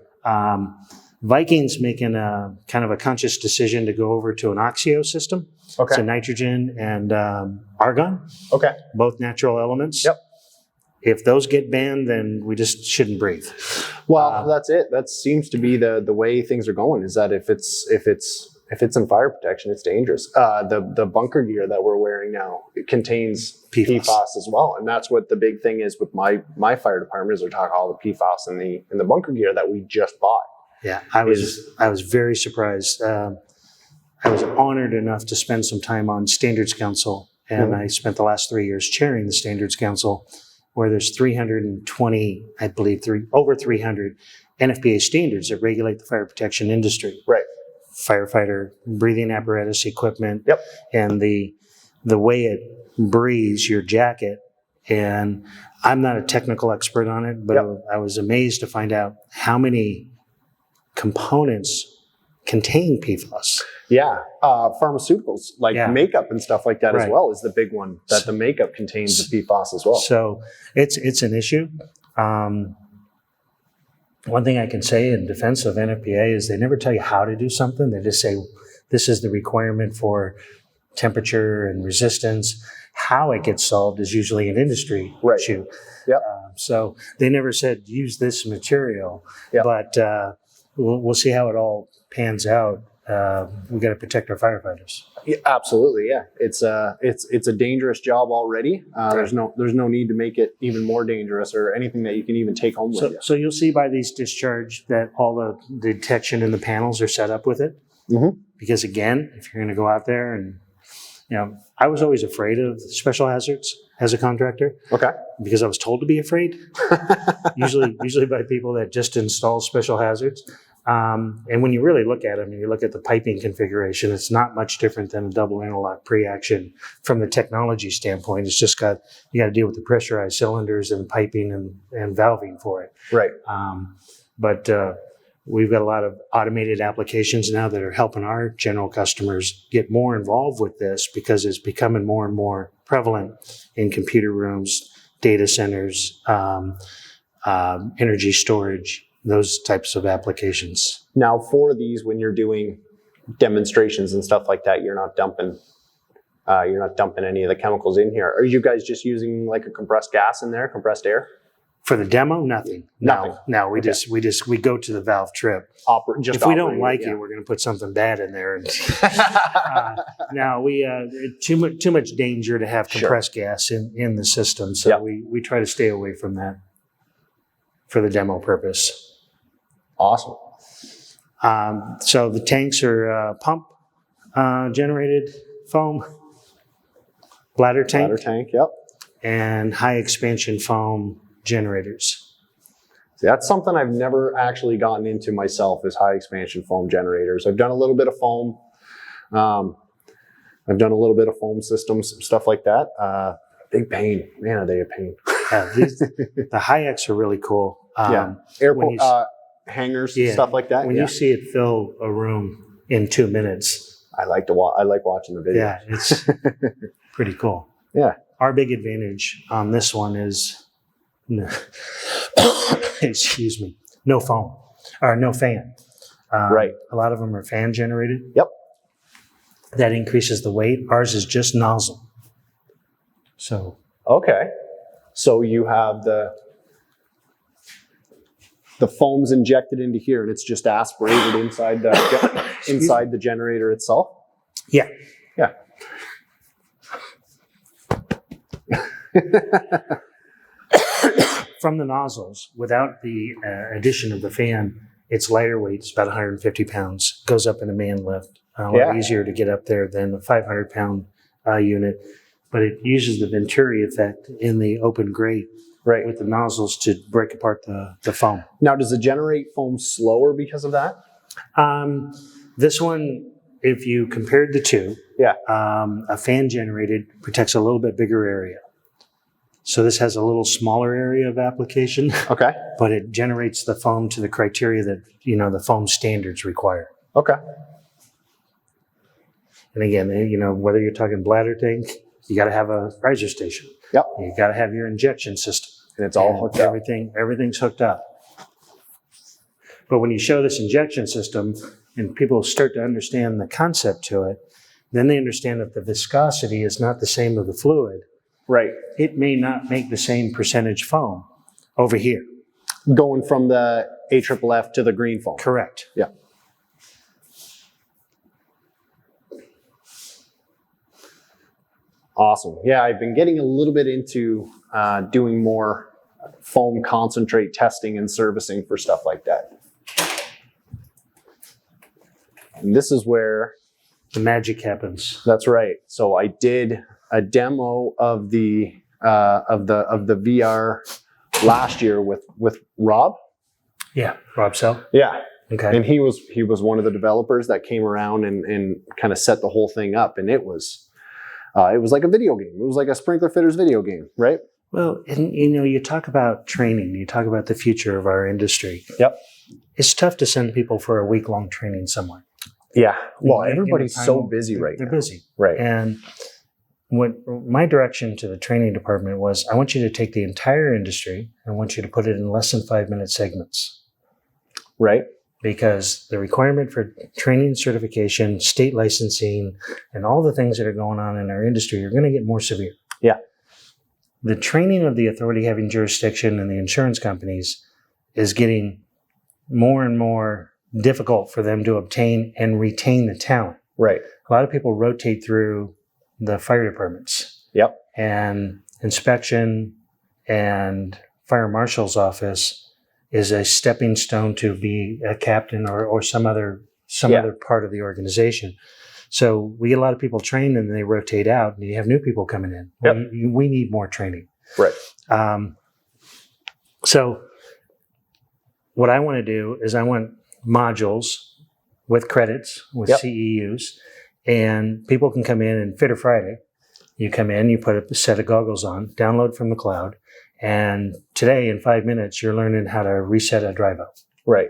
Viking's making a kind of a conscious decision to go over to an oxio system. Okay. So nitrogen and argon. Okay. Both natural elements. Yep. If those get banned, then we just shouldn't breathe. Well, that's it. That seems to be the way things are going, is that if it's in fire protection, it's dangerous. The bunker gear that we're wearing now, it contains PFAS as well, and that's what the big thing is with my fire department, is they're talking all the PFAS in the bunker gear that we just bought. Yeah, I was very surprised. I was honored enough to spend some time on Standards Council, and I spent the last 3 years chairing the Standards Council, where there's 320, I believe, over 300 NFPA standards that regulate the fire protection industry. Right. Firefighter breathing apparatus equipment, and the way it breathes your jacket. And I'm not a technical expert on it, but I was amazed to find out how many components contain PFAS. Yeah, pharmaceuticals like makeup and stuff like that as well is the big one, that the makeup contains the PFAS as well. So it's an issue. One thing I can say in defense of NFPA is they never tell you how to do something. They just say, this is the requirement for temperature and resistance. How it gets solved is usually an industry issue. Yep. So they never said, use this material. But we'll see how it all pans out. We got to protect our firefighters. Yeah, absolutely, yeah. It's a dangerous job already. There's no need to make it even more dangerous or anything that you can even take home with you. So you'll see by these discharge that all the detection in the panels are set up with it. Mm-hmm. Because again, if you're going to go out there and, I was always afraid of special hazards as a contractor. Okay. Because I was told to be afraid. usually by people that just install special hazards. And when you really look at them, and you look at the piping configuration, it's not much different than a double interlock pre-action from the technology standpoint. It's just you got to deal with the pressurized cylinders and piping and valving for it. Right. But we've got a lot of automated applications now that are helping our general customers get more involved with this because it's becoming more and more prevalent in computer rooms, data centers, energy storage, those types of applications. Now, for these, when you're doing demonstrations and stuff like that, you're not dumping any of the chemicals in here. Are you guys just using like a compressed gas in there, compressed air? For the demo, nothing. Nothing. No, we go to the valve trip. If we don't like it, we're going to put something bad in there. And, too much danger to have compressed gas in the system. So we try to stay away from that for the demo purpose. Awesome. So the tanks are pump generated foam, bladder tank. Bladder tank, yep. And high expansion foam generators. See, that's something I've never actually gotten into myself, is high expansion foam generators. I've done a little bit of foam. I've done a little bit of foam systems, stuff like that. Big pain. Man, are they a pain. The high X are really cool. Airport hangers, stuff like that. When you see it fill a room in 2 minutes, I like watching the video. Yeah, it's pretty cool. Yeah. Our big advantage on this one is, excuse me, no foam or no fan. Right. A lot of them are fan generated. Yep. That increases the weight. Ours is just nozzle. So. Okay. So you have the foam's injected into here, and it's just aspirated inside the generator itself. Yeah. Yeah. From the nozzles, without the addition of the fan, it's lighter weight. It's about 150 pounds. Goes up in a man lift. A lot easier to get up there than a 500-pound unit. But it uses the Venturi effect in the open grate. Right, with the nozzles to break apart the foam. Now, does it generate foam slower because of that? This one, if you compared the two, a fan generated protects a little bit bigger area. So this has a little smaller area of application. Okay. But it generates the foam to the criteria that, the foam standards require. Okay. And again, whether you're talking bladder tank, you got to have a riser station. Yep. You got to have your injection system. And it's all hooked up. Everything's hooked up. But when you show this injection system and people start to understand the concept to it, then they understand that the viscosity is not the same of the fluid. Right. It may not make the same percentage foam over here. Going from the AFFF to the green foam. Correct. Yeah. Awesome. Yeah, I've been getting a little bit into doing more foam concentrate testing and servicing for stuff like that. And this is where the magic happens. That's right. So I did a demo of the VR last year with Rob. Yeah, Rob Sell. Yeah. Okay. And he was one of the developers that came around and kind of set the whole thing up, and it was like a video game. It was like a sprinkler fitter's video game, right? Well, and you talk about training, you talk about the future of our industry. Yep. It's tough to send people for a week-long training somewhere. Yeah. Well, everybody's so busy right now. They're busy. Right. And what my direction to the training department was, I want you to take the entire industry and I want you to put it in less than 5-minute segments. Right. Because the requirement for training, certification, state licensing, and all the things that are going on in our industry are going to get more severe. Yeah. The training of the authority having jurisdiction and the insurance companies is getting more and more difficult for them to obtain and retain the talent. Right. A lot of people rotate through the fire departments. Yep. And inspection and fire marshal's office is a stepping stone to be a captain or some other part of the organization. So we get a lot of people trained and they rotate out, and you have new people coming in. Yep. We need more training. Right. So what I want to do is I want modules with credits, with CEUs, and people can come in and Fitter Friday. You come in, you put a set of goggles on, download from the cloud, and today in 5 minutes, you're learning how to reset a drive out. Right.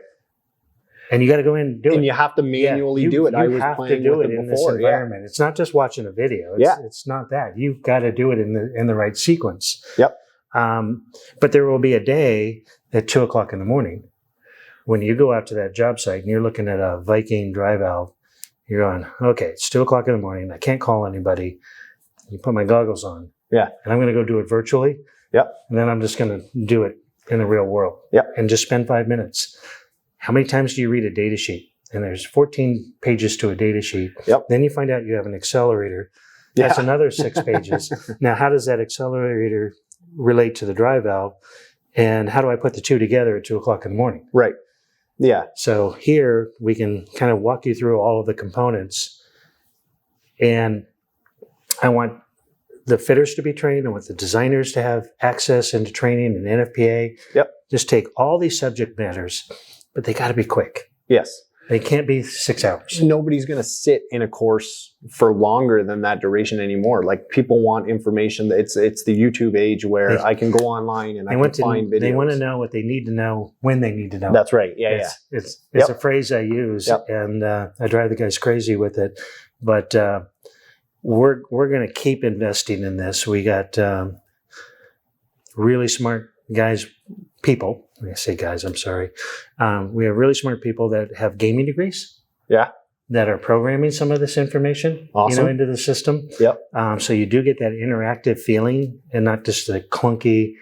And you got to go in and do it. And you have to manually do it. I was have playing to do with it in before. this environment. It's not just watching a video. It's not that. You've got to do it in the right sequence. Yep. But there will be a day at 2:00 in the morning when you go out to that job site and you're looking at a Viking dry valve. You're going, okay, it's 2:00 in the morning. I can't call anybody. You put my goggles on. Yeah. And I'm going to go do it virtually. Yep. And then I'm just going to do it in the real world. Yep. And just spend 5 minutes. How many times do you read a data sheet? And there's 14 pages to a data sheet. Yep. Then you find out you have an accelerator. That's another 6 pages. Now, how does that accelerator relate to the dry valve? And how do I put the two together at 2:00 in the morning? Right. Yeah. So here we can kind of walk you through all of the components. And I want the fitters to be trained. I want the designers to have access into training and NFPA. Yep. Just take all these subject matters, but they got to be quick. Yes. They can't be 6 hours. Nobody's going to sit in a course for longer than that duration anymore. Like, people want information. It's the YouTube age where I can go online and I can find videos. They want to know what they need to know when they need to know. That's right. Yeah, It's a phrase I use, and I drive the guys crazy with it. But we're going to keep investing in this. We got really smart guys, people. When I say guys, I'm sorry. We have really smart people that have gaming degrees. Yeah. That are programming some of this information, into the system. Yep. So you do get that interactive feeling and not just the clunky.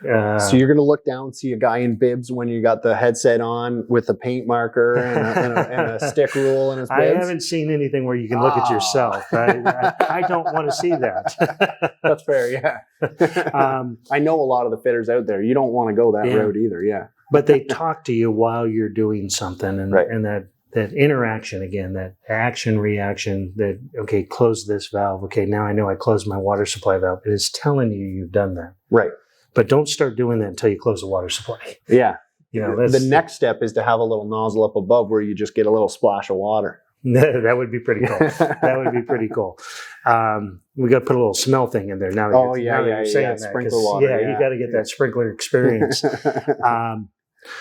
So you're going to look down, see a guy in bibs when you got the headset on with a paint marker and a stick rule in his bibs? I haven't seen anything where you can look at yourself. I don't want to see that. That's fair, yeah. I know a lot of the fitters out there. You don't want to go that road either, yeah. But they talk to you while you're doing something, and that interaction again, that action reaction, that, okay, close this valve. Okay, now I know I closed my water supply valve. It is telling you you've done that. Right. But don't start doing that until you close the water supply. Yeah. The next step is to have a little nozzle up above where you just get a little splash of water. That would be pretty cool. That would be pretty cool. We got to put a little smell thing in there now. Sprinkler water. Yeah, you got to get that sprinkler experience.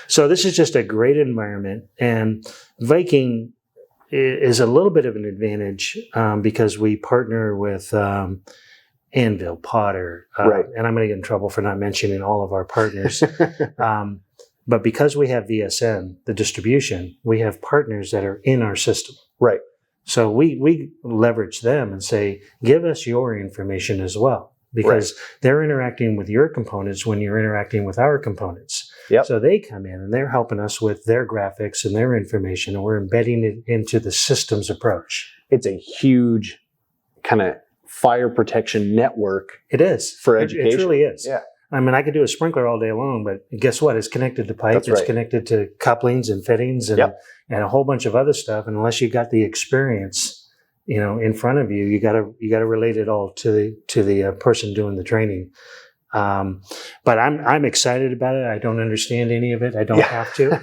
So this is just a great environment, and Viking is a little bit of an advantage because we partner with Anvil, Potter, and I'm going to get in trouble for not mentioning all of our partners. But because we have VSN, the distribution, we have partners that are in our system. Right. So we leverage them and say, give us your information as well, because they're interacting with your components when you're interacting with our components. Yep. So they come in and they're helping us with their graphics and their information, and we're embedding it into the systems approach. It's a huge kind of fire protection network. It is. For education. It truly is. Yeah. I mean, I could do a sprinkler all day long, but guess what? It's connected to pipe. It's connected to couplings and fittings and a whole bunch of other stuff. And unless you got the experience, in front of you, you gotta relate it all to the person doing the training. But I'm excited about it. I don't understand any of it. I don't have to,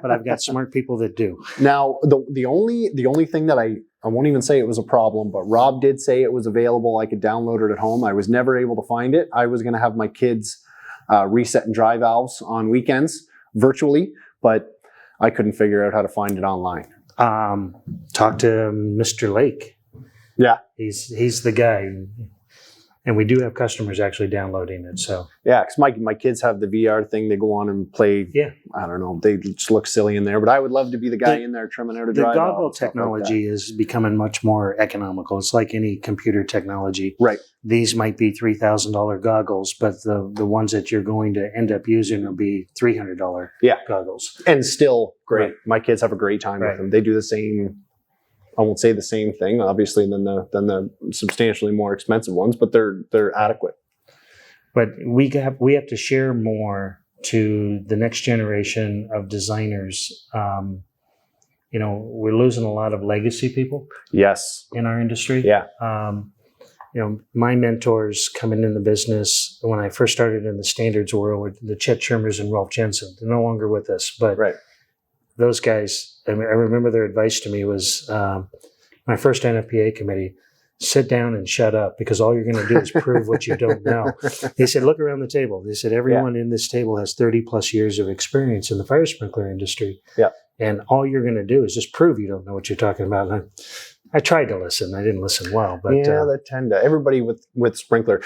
but I've got smart people that do. Now, the only thing that I won't even say it was a problem, but Rob did say it was available. I could download it at home. I was never able to find it. I was going to have my kids reset and dry valves on weekends virtually, but I couldn't figure out how to find it online. Talk to Mr. Lake. Yeah. He's the guy. And we do have customers actually downloading it. So yeah, because my kids have the VR thing. They go on and play. Yeah, I don't know. They just look silly in there. But I would love to be the guy in there trimming out a dry valve. The goggle technology is becoming much more economical. It's like any computer technology. Right. These might be $3,000 goggles, but the ones that you're going to end up using will be $300 goggles. And still great. Right. My kids have a great time with them. They do the same. I won't say the same thing, obviously, than the substantially more expensive ones, but they're adequate. But we have to share more to the next generation of designers. We're losing a lot of legacy people. Yes. In our industry. Yeah. My mentors coming in the business when I first started in the standards world were the Chet Shermers and Rolf Jensen. They're no longer with us, but those guys, I remember their advice to me was my first NFPA committee, sit down and shut up because all you're going to do is prove what you don't know. They said, look around the table. They said, everyone in this table has 30 plus years of experience in the fire sprinkler industry. Yeah. And all you're going to do is just prove you don't know what you're talking about. And I tried to listen. I didn't listen well, but they tend to. Everybody with sprinkler.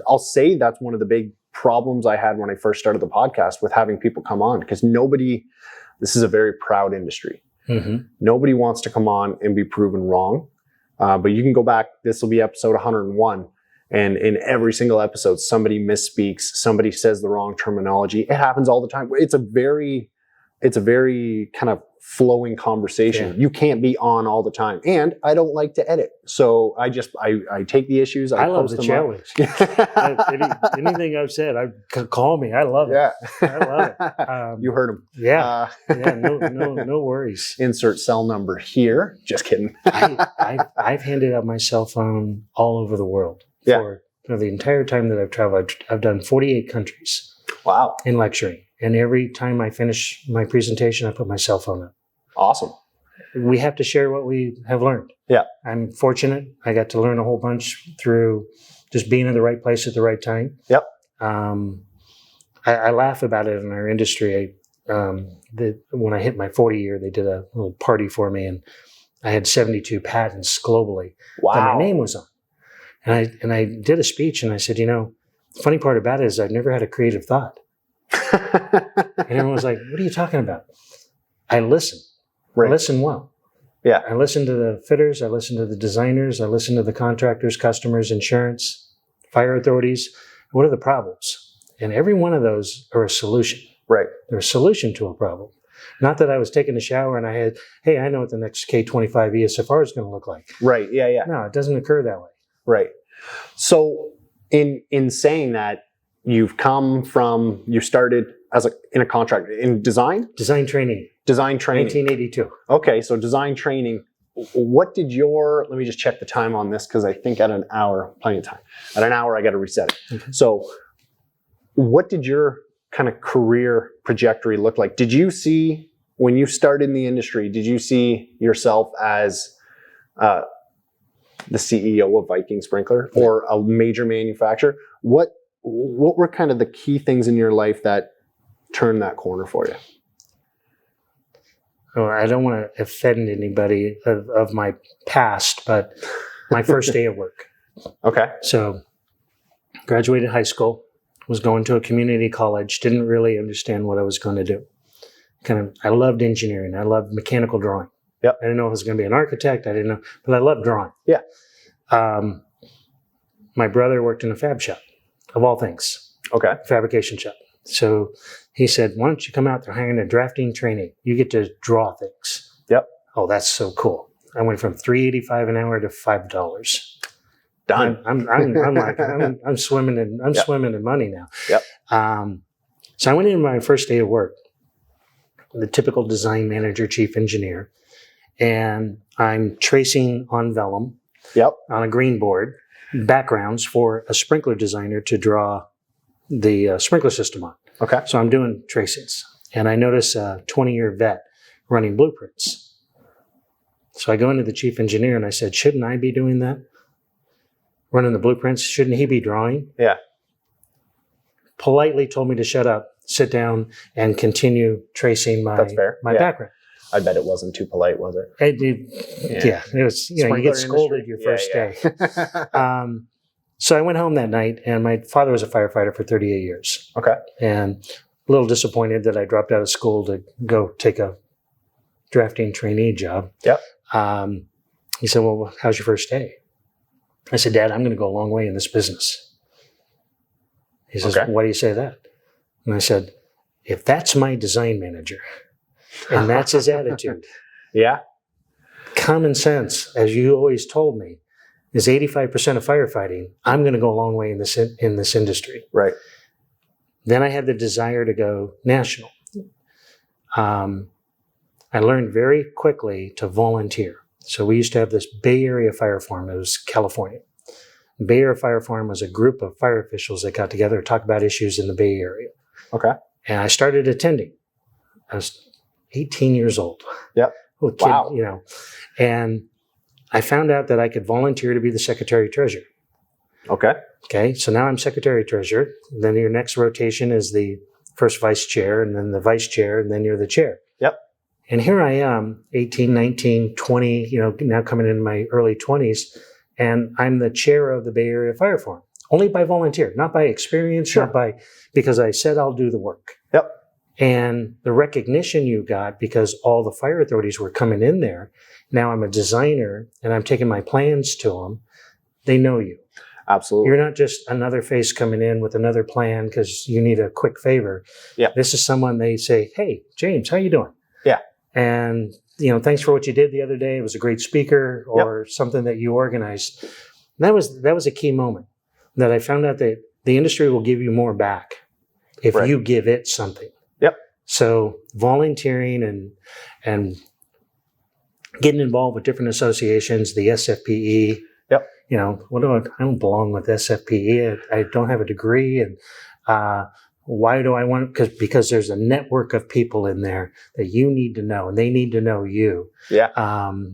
I'll say that's one of the big problems I had when I first started the podcast with having people come on, because this is a very proud industry. Mm-hmm. Nobody wants to come on and be proven wrong. But you can go back, this will be episode 101. And in every single episode, somebody misspeaks, somebody says the wrong terminology. It happens all the time. It's a very kind of flowing conversation. Yeah. You can't be on all the time. And I don't like to edit. So I take the issues. I love the challenge. Anything I've said, call me. I love it. Yeah. I love it. You heard him. Yeah. No worries. Insert cell number here. Just kidding. I've handed out my cell phone all over the world. For the entire time that I've traveled. I've done 48 countries. Wow. In lecturing. And every time I finish my presentation, I put my cell phone up. Awesome. We have to share what we have learned. Yeah. I'm fortunate. I got to learn a whole bunch through just being in the right place at the right time. Yep. I laugh about it in our industry. When I hit my 40 year, they did a little party for me, and I had 72 patents globally that my name was on. And I did a speech, and I said, the funny part about it is I've never had a creative thought. And everyone was like, what are you talking about? I listen. Right. I listen well. Yeah. I listen to the fitters. I listen to the designers. I listen to the contractors, customers, insurance, fire authorities. What are the problems? And every one of those are a solution. Right. They're a solution to a problem. Not that I was taking a shower and I had, hey, I know what the next K25 ESFR is going to look like. Right. Yeah. No, it doesn't occur that way. Right. So in saying that, you started in a contract in design? Design training. 1982. Okay, so design training. Let me just check the time on this, because I think at an hour, plenty of time. At an hour, I got to reset it. Okay. So what did your kind of career trajectory look like? Did you see, when you started in the industry, did you see yourself as the CEO of Viking Sprinkler or a major manufacturer? What were kind of the key things in your life that turned that corner for you? Well, I don't want to offend anybody of my past, but my first day of work. Okay. So graduated high school, was going to a community college, didn't really understand what I was going to do. I loved engineering. I loved mechanical drawing. Yep. I didn't know if I was going to be an architect. I didn't know, but I loved drawing. Yeah. My brother worked in a fab shop, of all things. Okay. Fabrication shop. So he said, why don't you come out there hiring a drafting training? You get to draw things. Yep. Oh, that's so cool. I went from $3.85 an hour to $5. Done. I'm swimming in money now. Yep. So I went in my first day of work, the typical design manager, chief engineer, and I'm tracing on vellum. Yep. On a green board, backgrounds for a sprinkler designer to draw the sprinkler system on. Okay. So I'm doing tracings, and I notice a 20-year vet running blueprints. So I go into the chief engineer and I said, shouldn't I be doing that? Running the blueprints? Shouldn't he be drawing? Yeah. Politely told me to shut up, sit down, and continue tracing my background. I bet it wasn't too polite, was it? It was. You get scolded your first day. So I went home that night, and my father was a firefighter for 38 years. Okay. And a little disappointed that I dropped out of school to go take a drafting trainee job. Yep. He said, well, how's your first day? I said, Dad, I'm going to go a long way in this business. He says, why do you say that? And I said, if that's my design manager and that's his attitude. Yeah. Common sense, as you always told me, is 85% of firefighting. I'm going to go a long way in this industry. Right. Then I had the desire to go national. I learned very quickly to volunteer. So we used to have this Bay Area Fire Forum. It was California. Bay Area Fire Forum was a group of fire officials that got together to talk about issues in the Bay Area. Okay. And I started attending. I was 18 years old. Yep. Little kid, Wow. you know, and I found out that I could volunteer to be the secretary treasurer. Okay. Okay. So now I'm secretary treasurer. Then your next rotation is the first vice chair, and then the vice chair, and then you're the chair. Yep. And here I am, 18, 19, 20, you know, now coming into my early 20s, and I'm the chair of the Bay Area Fire Forum, only by volunteer, not by experience, Sure. not by, because I said I'll do the work. Yep. And the recognition you got because all the fire authorities were coming in there. Now I'm a designer and I'm taking my plans to them. They know you. Absolutely. You're not just another face coming in with another plan because you need a quick favor. Yeah. This is someone they say, hey, James, how you doing? Yeah. And, you know, thanks for what you did the other day. It was a great speaker or something that you organized. And that was a key moment that I found out that the industry will give you more back if Right. you give it something. Yep. So volunteering and getting involved with different associations, the SFPE. Yep. You know, I don't belong with SFPE. I don't have a degree. And why do I want? Because there's a network of people in there that you need to know, and they need to know you. Yeah.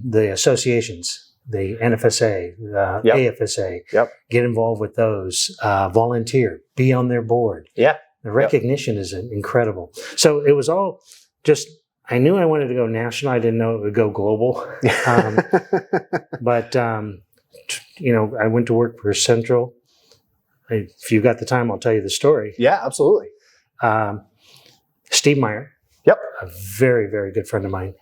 The associations, the NFSA, the Yep. AFSA. Yep. Get involved with those. Volunteer. Be on their board. Yeah. The recognition is incredible. So it was all just, I knew I wanted to go national. I didn't know it would go global. But, you know, I went to work for Central. If you've got the time, I'll tell you the story. Yeah, absolutely. Steve Meyer. Yep. A very, very good friend of mine.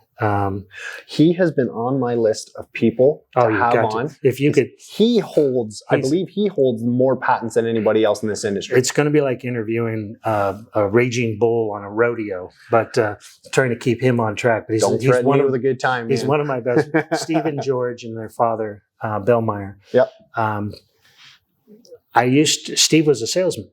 He has been on my list of people to you have got on. to. If you could, He holds, I believe he holds more patents than anybody else in this industry. it's going to be like interviewing a raging bull on a rodeo, but trying to keep him on track. But Don't he's threaten one me of with a good time, He's man. one of my best. Steve and George and their father, Bill Meyer. Yep. Steve was a salesman,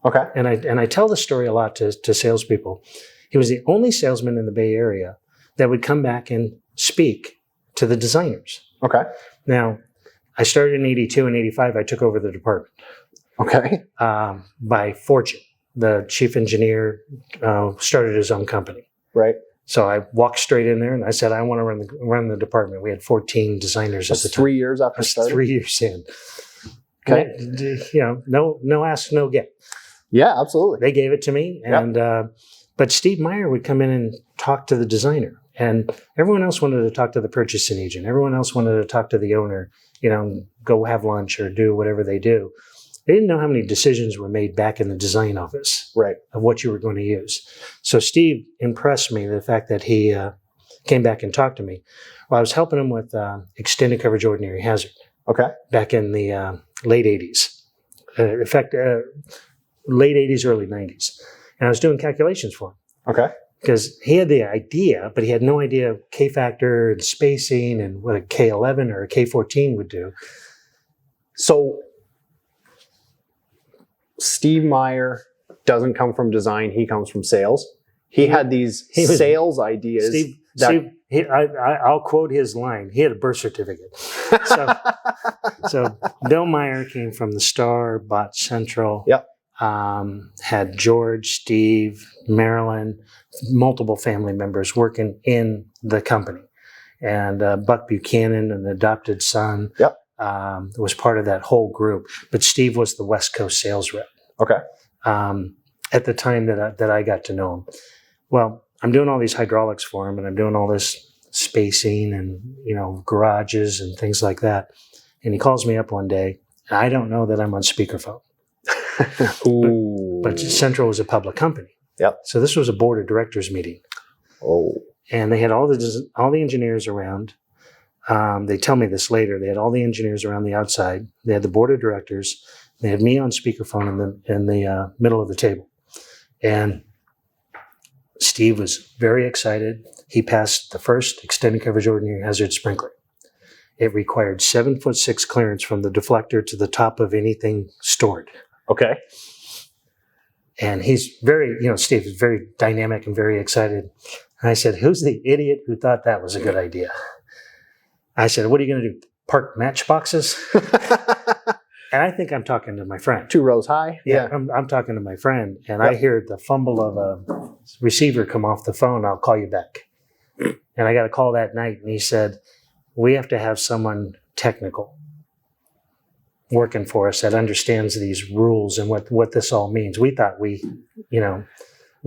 Okay. and I tell the story a lot to salespeople. He was the only salesman in the Bay Area that would come back and speak to the designers. Okay. Now, I started in 82 and 85. I took over the department Okay. by fortune. The chief engineer started his own company. Right. So I walked straight in there and I said, I want to run the department. We had 14 designers at That's the time. 3 years after That's starting. 3 years in. Okay. You know, no ask, no get. Yeah, absolutely. They gave it to me. And but Steve Meyer would come in and talk to the designer. And everyone else wanted to talk to the purchasing agent. Everyone else wanted to talk to the owner, you know, go have lunch or do whatever they do. They didn't know how many decisions were made back in the design office Right. of what you were going to use. So Steve impressed me, the fact that he came back and talked to me. Well, I was helping him with extended coverage ordinary hazard Okay. back in the late 80s. In fact, late 80s, early 90s. And I was doing calculations for him. Okay. Because he had the idea, but he had no idea of K-factor and spacing and what a K11 or a K14 would do. So Steve Meyer doesn't come from design. He comes from sales. He had these sales ideas. I'll quote his line. He had a birth certificate. So Bill Meyer came from the Star, bought Central. Yep. Had George, Steve, Marilyn, multiple family members working in the company. And Buck Buchanan, an adopted son, Yep. Was part of that whole group. But Steve was the West Coast sales rep. Okay. At the time that I got to know him. Well, I'm doing all these hydraulics for him, and I'm doing all this spacing and, you know, garages and things like that. And he calls me up one day, and I don't know that I'm on speakerphone. But Central was a public company. Yep. So this was a board of directors meeting. Oh. And they had all the engineers around. They tell me this later. They had all the engineers around the outside. They had the board of directors. They had me on speakerphone in the middle of the table. And Steve was very excited. He passed the first extended coverage ordinary hazard sprinkler. It required 7'6" clearance from the deflector to the top of anything stored. Okay. And he's very, you know, Steve is very dynamic and very excited. And I said, who's the idiot who thought that was a good idea? I said, what are you going to do? Park matchboxes? And I think I'm talking to my friend. 2 rows high. Yeah, I'm talking to my friend. And I hear the fumble of receiver come off the phone. I'll call you back. And I got a call that night, and he said, we have to have someone technical working for us that understands these rules and what this all means. We thought we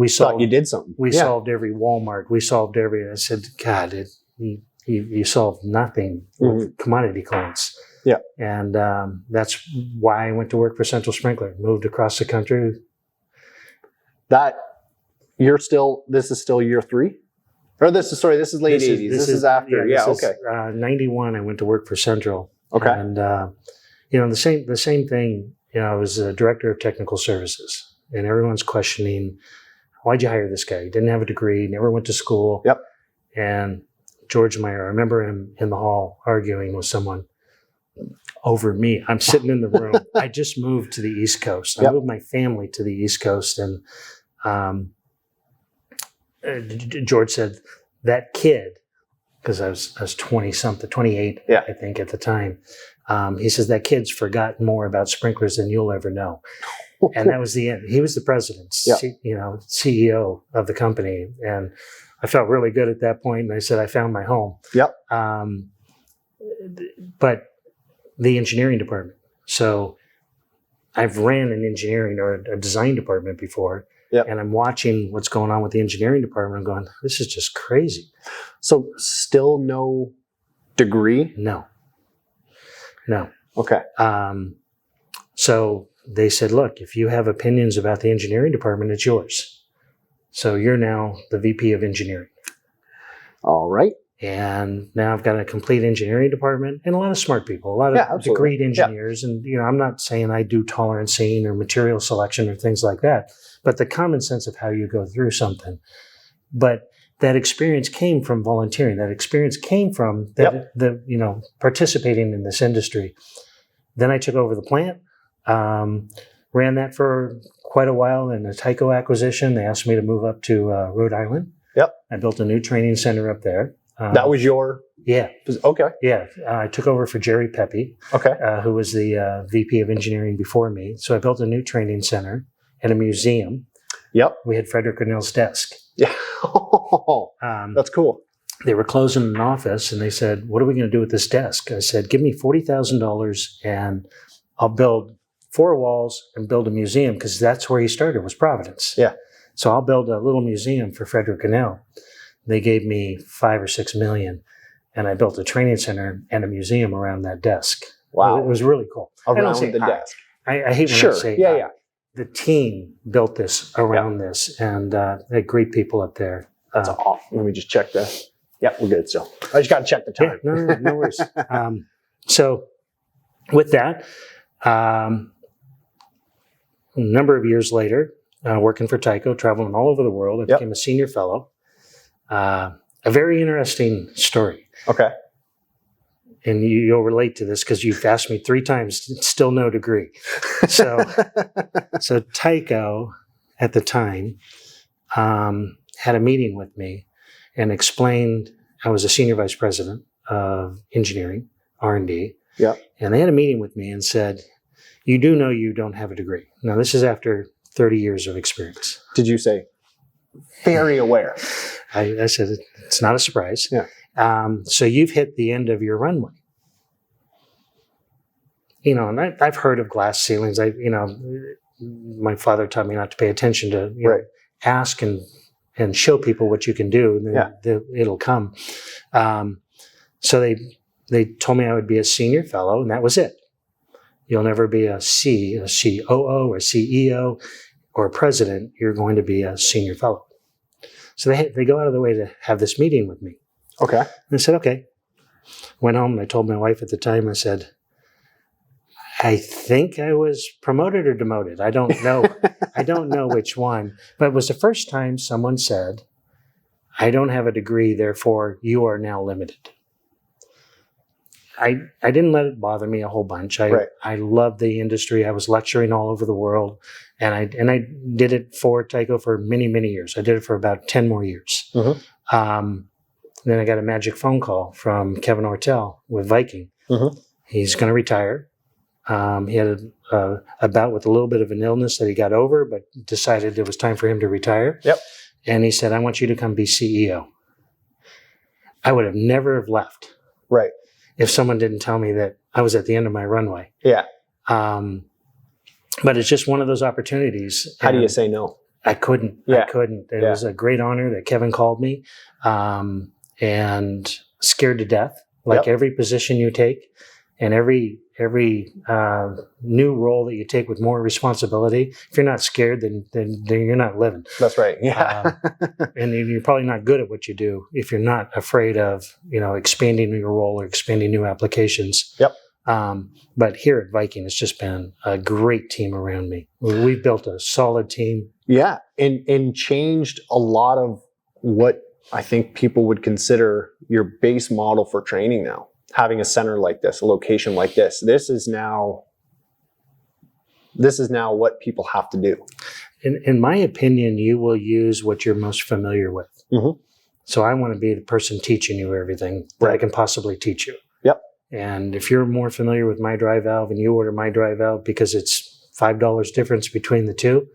Thought you did something. We solved every Walmart. We solved every. I said, God, you solved nothing with commodity clients. Yeah. And that's why I went to work for Central Sprinkler. Moved across the country. This is still year 3? Or this is late 80s. This is after. Okay. 91, I went to work for Central. Okay. And, the same thing, I was a director of technical services, and everyone's questioning, why'd you hire this guy? He didn't have a degree, never went to school. Yep. And George Meyer, I remember him in the hall arguing with someone over me. I'm sitting in the room. I just moved to the East Coast. I moved my family to the East Coast, and George said, that kid, because I was 20 something, 28, I think at the time. He says, that kid's forgotten more about sprinklers than you'll ever know. And that was the end. He was the president, CEO of the company. And I felt really good at that point. And I said, I found my home. Yep. But the engineering department. So I've ran an engineering or a design department before. Yep. And I'm watching what's going on with the engineering department. I'm going, this is just crazy. So still no degree? No. Okay. So they said, look, if you have opinions about the engineering department, it's yours. So you're now the VP of engineering. All right. And now I've got a complete engineering department and a lot of smart people, a lot of degreed engineers. And, I'm not saying I do tolerancing or material selection or things like that, but the common sense of how you go through something. But that experience came from volunteering. That experience came from participating in this industry. Then I took over the plant, ran that for quite a while in a Tyco acquisition. They asked me to move up to Rhode Island. Yep. I built a new training center up there. That was your... Yeah. Okay. Yeah. I took over for Jerry Pepe, who was the VP of engineering before me. So I built a new training center and a museum. Yep. We had Frederick O'Neill's desk. Yeah. That's cool. They were closing an office and they said, what are we going to do with this desk? I said, give me $40,000 and I'll build 4 walls and build a museum, because that's where he started, was Providence. Yeah. So I'll build a little museum for Frederick O'Neill. They gave me $5 or $6 million, and I built a training center and a museum around that desk. Wow. It was really cool. Around the desk. I hate when I say yeah. The team built this around this, and they had great people up there. That's awesome. Let me just check the... Yeah, we're good still. I just got to check the time. Yeah, no worries. So with that, a number of years later, working for Tyco, traveling all over the world, I became a senior fellow. A very interesting story. Okay. And you'll relate to this because you've asked me 3 times, still no degree. So Tyco at the time had a meeting with me and explained, I was a senior vice president of engineering, R&D. Yeah. And they had a meeting with me and said, you do know you don't have a degree. Now, this is after 30 years of experience. Did you say, very aware? I said, it's not a surprise. Yeah. So you've hit the end of your runway. And I've heard of glass ceilings. My father taught me not to pay attention to ask and show people what you can do, and then it'll come. So they told me I would be a senior fellow, and that was it. You'll never be a COO, or CEO, or a president. You're going to be a senior fellow. So they go out of their way to have this meeting with me. Okay. And I said, okay. Went home and I told my wife at the time, I said, I think I was promoted or demoted. I don't know. I don't know which one. But it was the first time someone said, I don't have a degree, therefore you are now limited. I didn't let it bother me a whole bunch. I loved the industry. I was lecturing all over the world. And I did it for Tyco for many, many years. I did it for about 10 more years. Mm-hmm. Then I got a magic phone call from Kevin Ortel with Viking. Mm-hmm. He's going to retire. He had a bout with a little bit of an illness that he got over, but decided it was time for him to retire. Yep. and he said, I want you to come be CEO. I would have never have left. Right. If someone didn't tell me that I was at the end of my runway. Yeah. But it's just one of those opportunities. How do you say no? I couldn't. Yeah. I couldn't. It was a great honor that Kevin called me, and scared to death. Like every position you take, and every new role that you take with more responsibility. If you're not scared, then you're not living. That's right. Yeah. And you're probably not good at what you do if you're not afraid of expanding your role or expanding new applications. Yep. But here at Viking, it's just been a great team around me. We've built a solid team. Yeah, and changed a lot of what I think people would consider your base model for training now. Having a center like this, a location like this, this is now what people have to do. In my opinion, you will use what you're most familiar with. Mm-hmm. So I want to be the person teaching you everything that I can possibly teach you. Yep. And if you're more familiar with my dry valve and you order my dry valve because it's $5 difference between the two,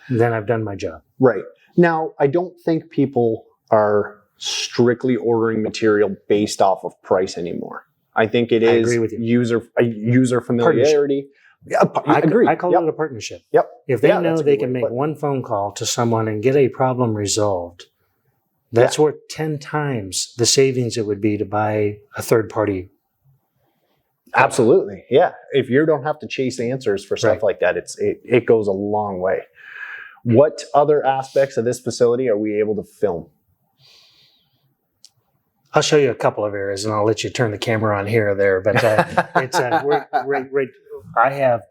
then I've done my job. Right. Now, I don't think people are strictly ordering material based off of price anymore. I think it is user familiarity. Yeah, I agree. I call it a partnership. Yep. If they know they can make one phone call to someone and get a problem resolved, that's worth 10 times the savings it would be to buy a third party. Absolutely. Yeah. If you don't have to chase answers for stuff like that, it goes a long way. What other aspects of this facility are we able to film? I'll show you a couple of areas, and I'll let you turn the camera on here or there. But it's I have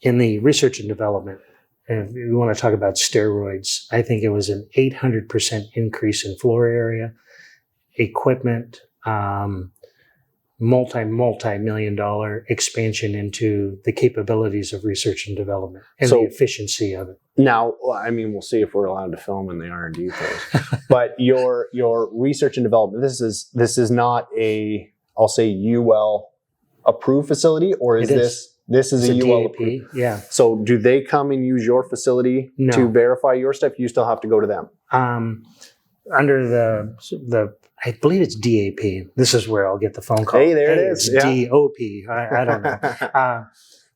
in the research and development. And if you want to talk about steroids, I think it was an 800% increase in floor area, equipment, multi-million-dollar expansion into the capabilities of research and development and the efficiency of it. Now, I mean, we'll see if we're allowed to film in the R&D phase. But your research and development, this is not a, I'll say, UL approved facility, or is this is a UL DAP, approved? Yeah. So do they come and use your facility to verify your stuff? You still have to go to them. Under the I believe it's DAP. This is where I'll get the phone call. Hey, there it is. DOP. I don't know.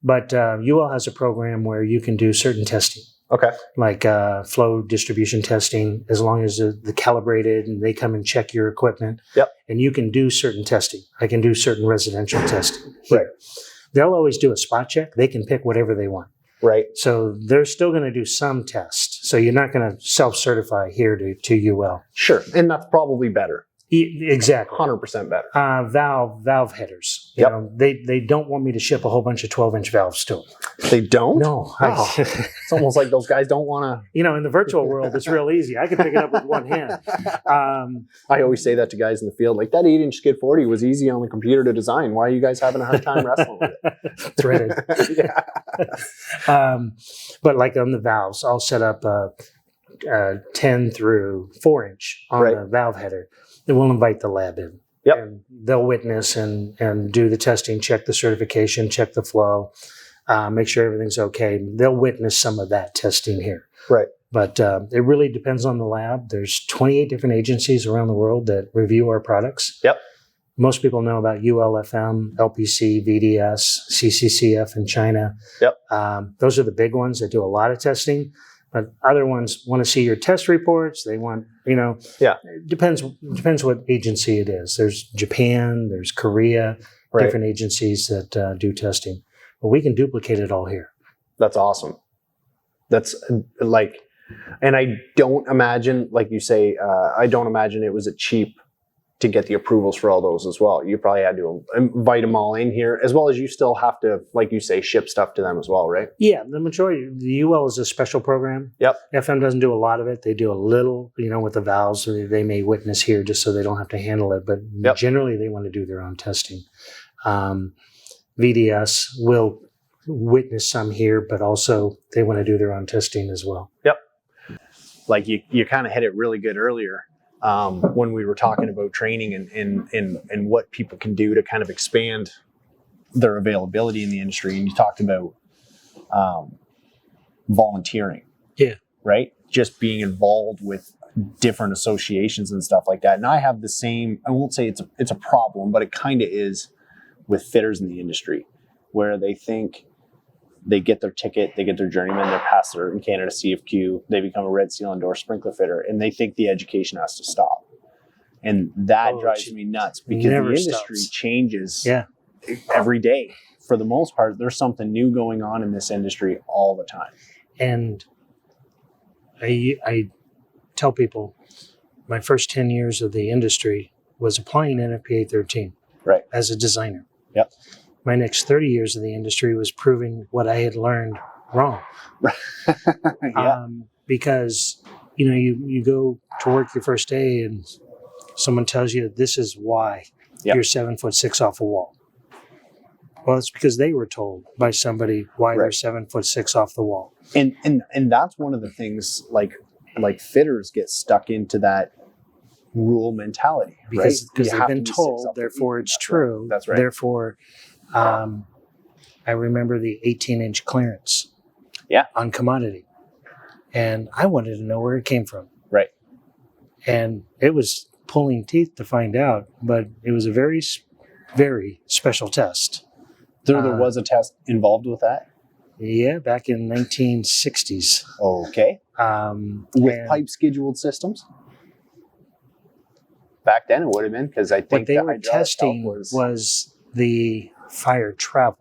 But UL has a program where you can do certain testing. Okay. Like flow distribution testing, as long as the calibrated and they come and check your equipment. Yep. And you can do certain testing. I can do certain residential testing. Right. They'll always do a spot check. They can pick whatever they want. Right. So they're still going to do some tests. So you're not going to self-certify here to UL. Sure. And that's probably better. Exactly. 100% better. Valve headers. You know, they don't want me to ship a whole bunch of 12-inch valves to them. They don't? No. Wow. It's almost like those guys don't want to. In the virtual world, it's real easy. I can pick it up with one hand. I always say that to guys in the field. Like, that 8-inch skid 40 was easy on the computer to design. Why are you guys having a hard time wrestling with it? Threaded. But like on the valves, I'll set up 10 through 4-inch on the valve header. Then we'll invite the lab in. Yep. And they'll witness and do the testing, check the certification, check the flow, make sure everything's okay. They'll witness some of that testing here. Right. But it really depends on the lab. There's 28 different agencies around the world that review our products. Yep. Most people know about ULFM, LPC, VDS, CCCF in China. Yep. Those are the big ones that do a lot of testing. But other ones want to see your test reports. They want, it depends what agency it is. There's Japan, there's Korea, different agencies that do testing. But we can duplicate it all here. That's awesome. That's and I don't imagine, like you say, I don't imagine it was a cheap to get the approvals for all those as well. You probably had to invite them all in here, as well as you still have to, like you say, ship stuff to them as well, right? Yeah, the majority. The UL is a special program. Yep. FM doesn't do a lot of it. They do a little, with the valves. They may witness here just so they don't have to handle it. But generally, they want to do their own testing. VDS will witness some here, but also they want to do their own testing as well. Yep. Like you kind of hit it really good earlier. When we were talking about training and what people can do to kind of expand their availability in the industry. And you talked about volunteering. Yeah. right? Just being involved with different associations and stuff like that. And I have the same, I won't say it's a problem, but it kind of is with fitters in the industry, where they think they get their ticket, they get their journeyman, they're past their in Canada CFQ, they become a Red Seal endorsed sprinkler fitter, and they think the education has to stop. And that drives me nuts, because the industry changes every day. For the most part, there's something new going on in this industry all the time. And I tell people my first 10 years of the industry was applying NFPA 13 as a designer. Yep. My next 30 years of the industry was proving what I had learned wrong. Because, you go to work your first day and someone tells you this is why you're 7'6" off a wall. Well, it's because they were told by somebody why they're 7'6" off the wall. And that's one of the things, like fitters get stuck into that rule mentality, because they've been told, therefore it's true. That's right. Therefore, I remember the 18-inch clearance on commodity, and I wanted to know where it came from. Right. And it was pulling teeth to find out, but it was a very, very special test. There was a test involved with that? Yeah, back in 1960s. Okay. With pipe scheduled systems? Back then it would have been, because I think what they were testing was the fire travel.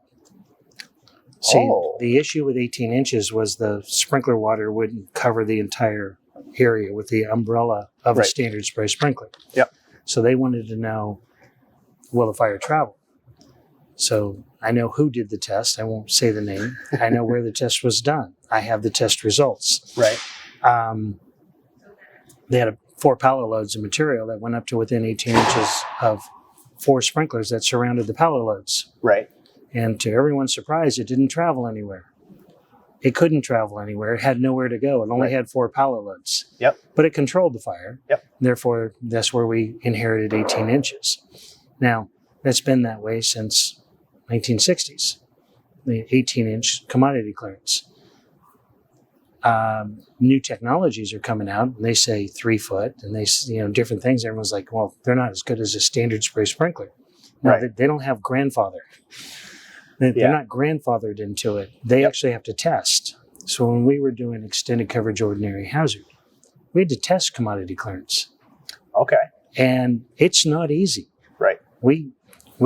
See, the issue with 18 inches was the sprinkler water wouldn't cover the entire area with the umbrella of a standard spray sprinkler. Yep. So they wanted to know, will the fire travel? So I know who did the test. I won't say the name. I know where the test was done. I have the test results. Right. They had 4 pallet loads of material that went up to within 18 inches of 4 sprinklers that surrounded the pallet loads. Right. And to everyone's surprise, it didn't travel anywhere. It couldn't travel anywhere. It had nowhere to go. It only had 4 pallet loads. Yep. But it controlled the fire. Yep. Therefore, that's where we inherited 18 inches. Now, that's been that way since 1960s, the 18-inch commodity clearance. New technologies are coming out, and they say 3 foot, and they, different things. Everyone's like, well, they're not as good as a standard spray sprinkler. No, they don't have grandfather. They're not grandfathered into it. They actually have to test. So when we were doing extended coverage ordinary hazard, we had to test commodity clearance. Okay. And it's not easy. Right. We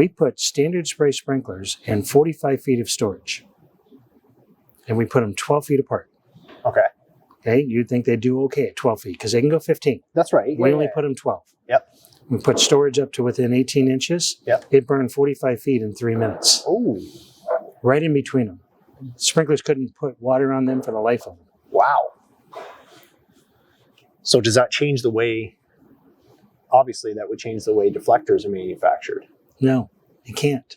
put standard spray sprinklers in 45 feet of storage, and we put them 12 feet apart. Okay. Okay, you'd think they'd do okay at 12 feet because they can go 15. That's right. We only put them 12. Yep. We put storage up to within 18 inches. Yep. It burned 45 feet in 3 minutes. Oh. Right in between them. Sprinklers couldn't put water on them for the life of them. Wow. So does that change the way, obviously that would change the way deflectors are manufactured? No, it can't.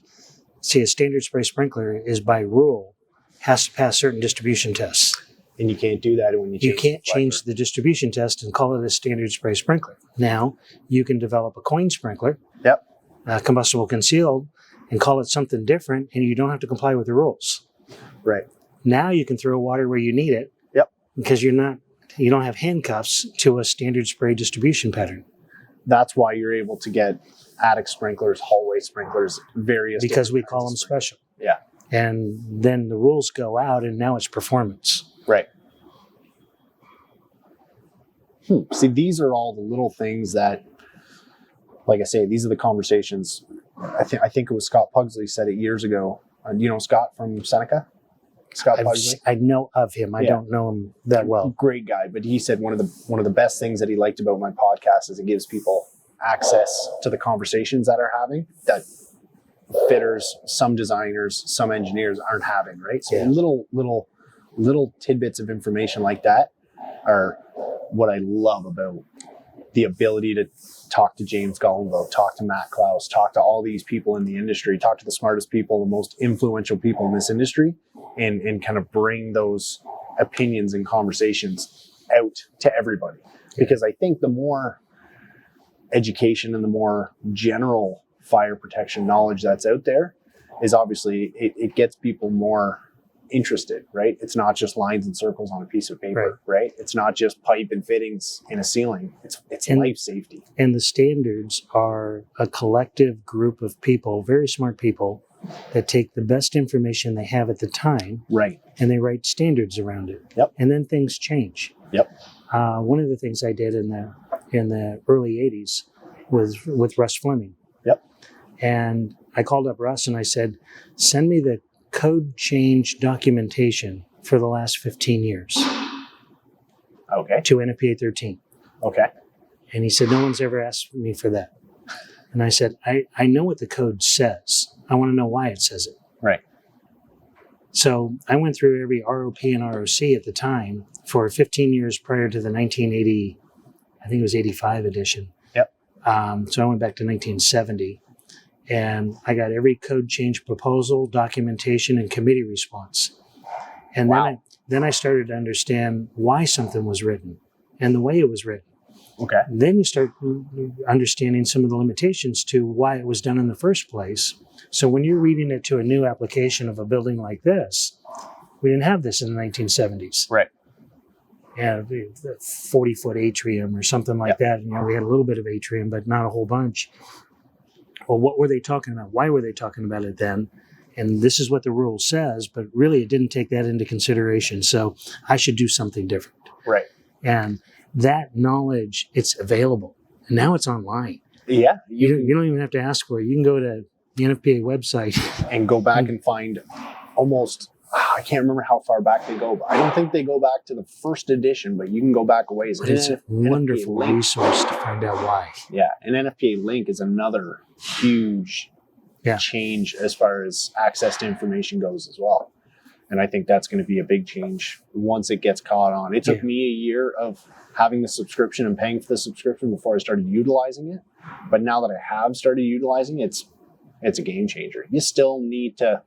See, a standard spray sprinkler is by rule, has to pass certain distribution tests. And you can't do that when you can't change the distribution test and call it a standard spray sprinkler. Now, you can develop a coin sprinkler, combustible concealed, and call it something different, and you don't have to comply with the rules. Right. Now you can throw water where you need it, because you don't have handcuffs to a standard spray distribution pattern. That's why you're able to get attic sprinklers, hallway sprinklers, various. Because we call them special. Yeah. And then the rules go out, and now it's performance. Right. See, these are all the little things that, like I say, these are the conversations. I think it was Scott Pugsley said it years ago. You know Scott from Seneca? Scott Pugsley? I know of him. I don't know him that well. Great guy, but he said one of the best things that he liked about my podcast is it gives people access to the conversations that are having that fitters, some designers, some engineers aren't having, right? So little tidbits of information like that are what I love about the ability to talk to James Golinveaux, talk to Matt Klaus, talk to all these people in the industry, talk to the smartest people, the most influential people in this industry, and kind of bring those opinions and conversations out to everybody. Because I think the more education and the more general fire protection knowledge that's out there is obviously it gets people more interested, right? It's not just lines and circles on a piece of paper, right? It's not just pipe and fittings in a ceiling. It's life safety. And the standards are a collective group of people, very smart people, that take the best information they have at the time, right, and they write standards around it. Yep. And then things change. Yep. One of the things I did in the early 80s was with Russ Fleming. Yep. And I called up Russ and I said, send me the code change documentation for the last 15 years. Okay. To NFPA 13. Okay. And he said, no one's ever asked me for that. And I said, I know what the code says. I want to know why it says it. Right. So I went through every ROP and ROC at the time for 15 years prior to the 1980, I think it was 85 edition. Yep. So I went back to 1970 and I got every code change proposal, documentation, and committee response. And wow. then I started to understand why something was written and the way it was written. Okay. Then you start understanding some of the limitations to why it was done in the first place. So when you're reading it to a new application of a building like this, we didn't have this in the 1970s. Right. Yeah, the 40-foot atrium or something like that. You know, we had a little bit of atrium, but not a whole bunch. Well, what were they talking about? Why were they talking about it then? And this is what the rule says, but really it didn't take that into consideration. So I should do something different. Right. And that knowledge, it's available. And now it's online. Yeah. You don't even have to ask for it. You can go to the NFPA website. And go back and find almost, I can't remember how far back they go, but I don't think they go back to the first edition, but you can go back a ways. It's a wonderful resource to find out why. Yeah. An NFPA link is another huge change as far as access to information goes as well. And I think that's going to be a big change once it gets caught on. It took me a year of having the subscription and paying for the subscription before I started utilizing it. But now that I have started utilizing it, it's a game changer. You still need to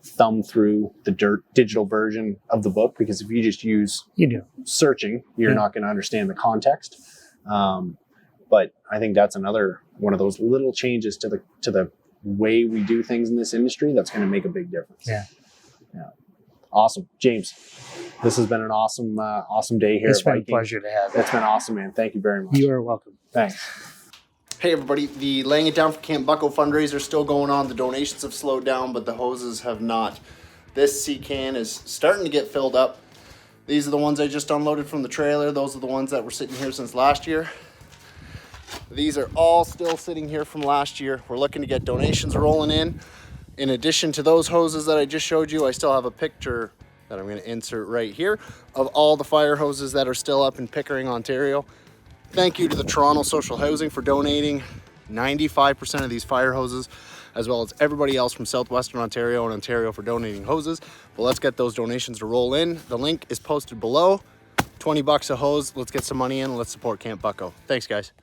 thumb through the digital version of the book, because if you just use searching, you're not going to understand the context. But I think that's another one of those little changes to the way we do things in this industry that's going to make a big difference. Yeah. Awesome. James, this has been an awesome day here. It's been a pleasure to have you. It's been awesome, man. Thank you very much. You are welcome. Thanks. Hey everybody, the Laying It Down for Camp Bucko fundraiser is still going on. The donations have slowed down, but the hoses have not. This sea can is starting to get filled up. These are the ones I just unloaded from the trailer. Those are the ones that were sitting here since last year. These are all still sitting here from last year. We're looking to get donations rolling in. In addition to those hoses that I just showed you, I still have a picture that I'm going to insert right here of all the fire hoses that are still up in Pickering, Ontario. Thank you to the Toronto Social Housing for donating 95% of these fire hoses, as well as everybody else from Southwestern Ontario and Ontario for donating hoses. But let's get those donations to roll in. The link is posted below. $20 a hose. Let's get some money in. Let's support Camp Bucko. Thanks, guys.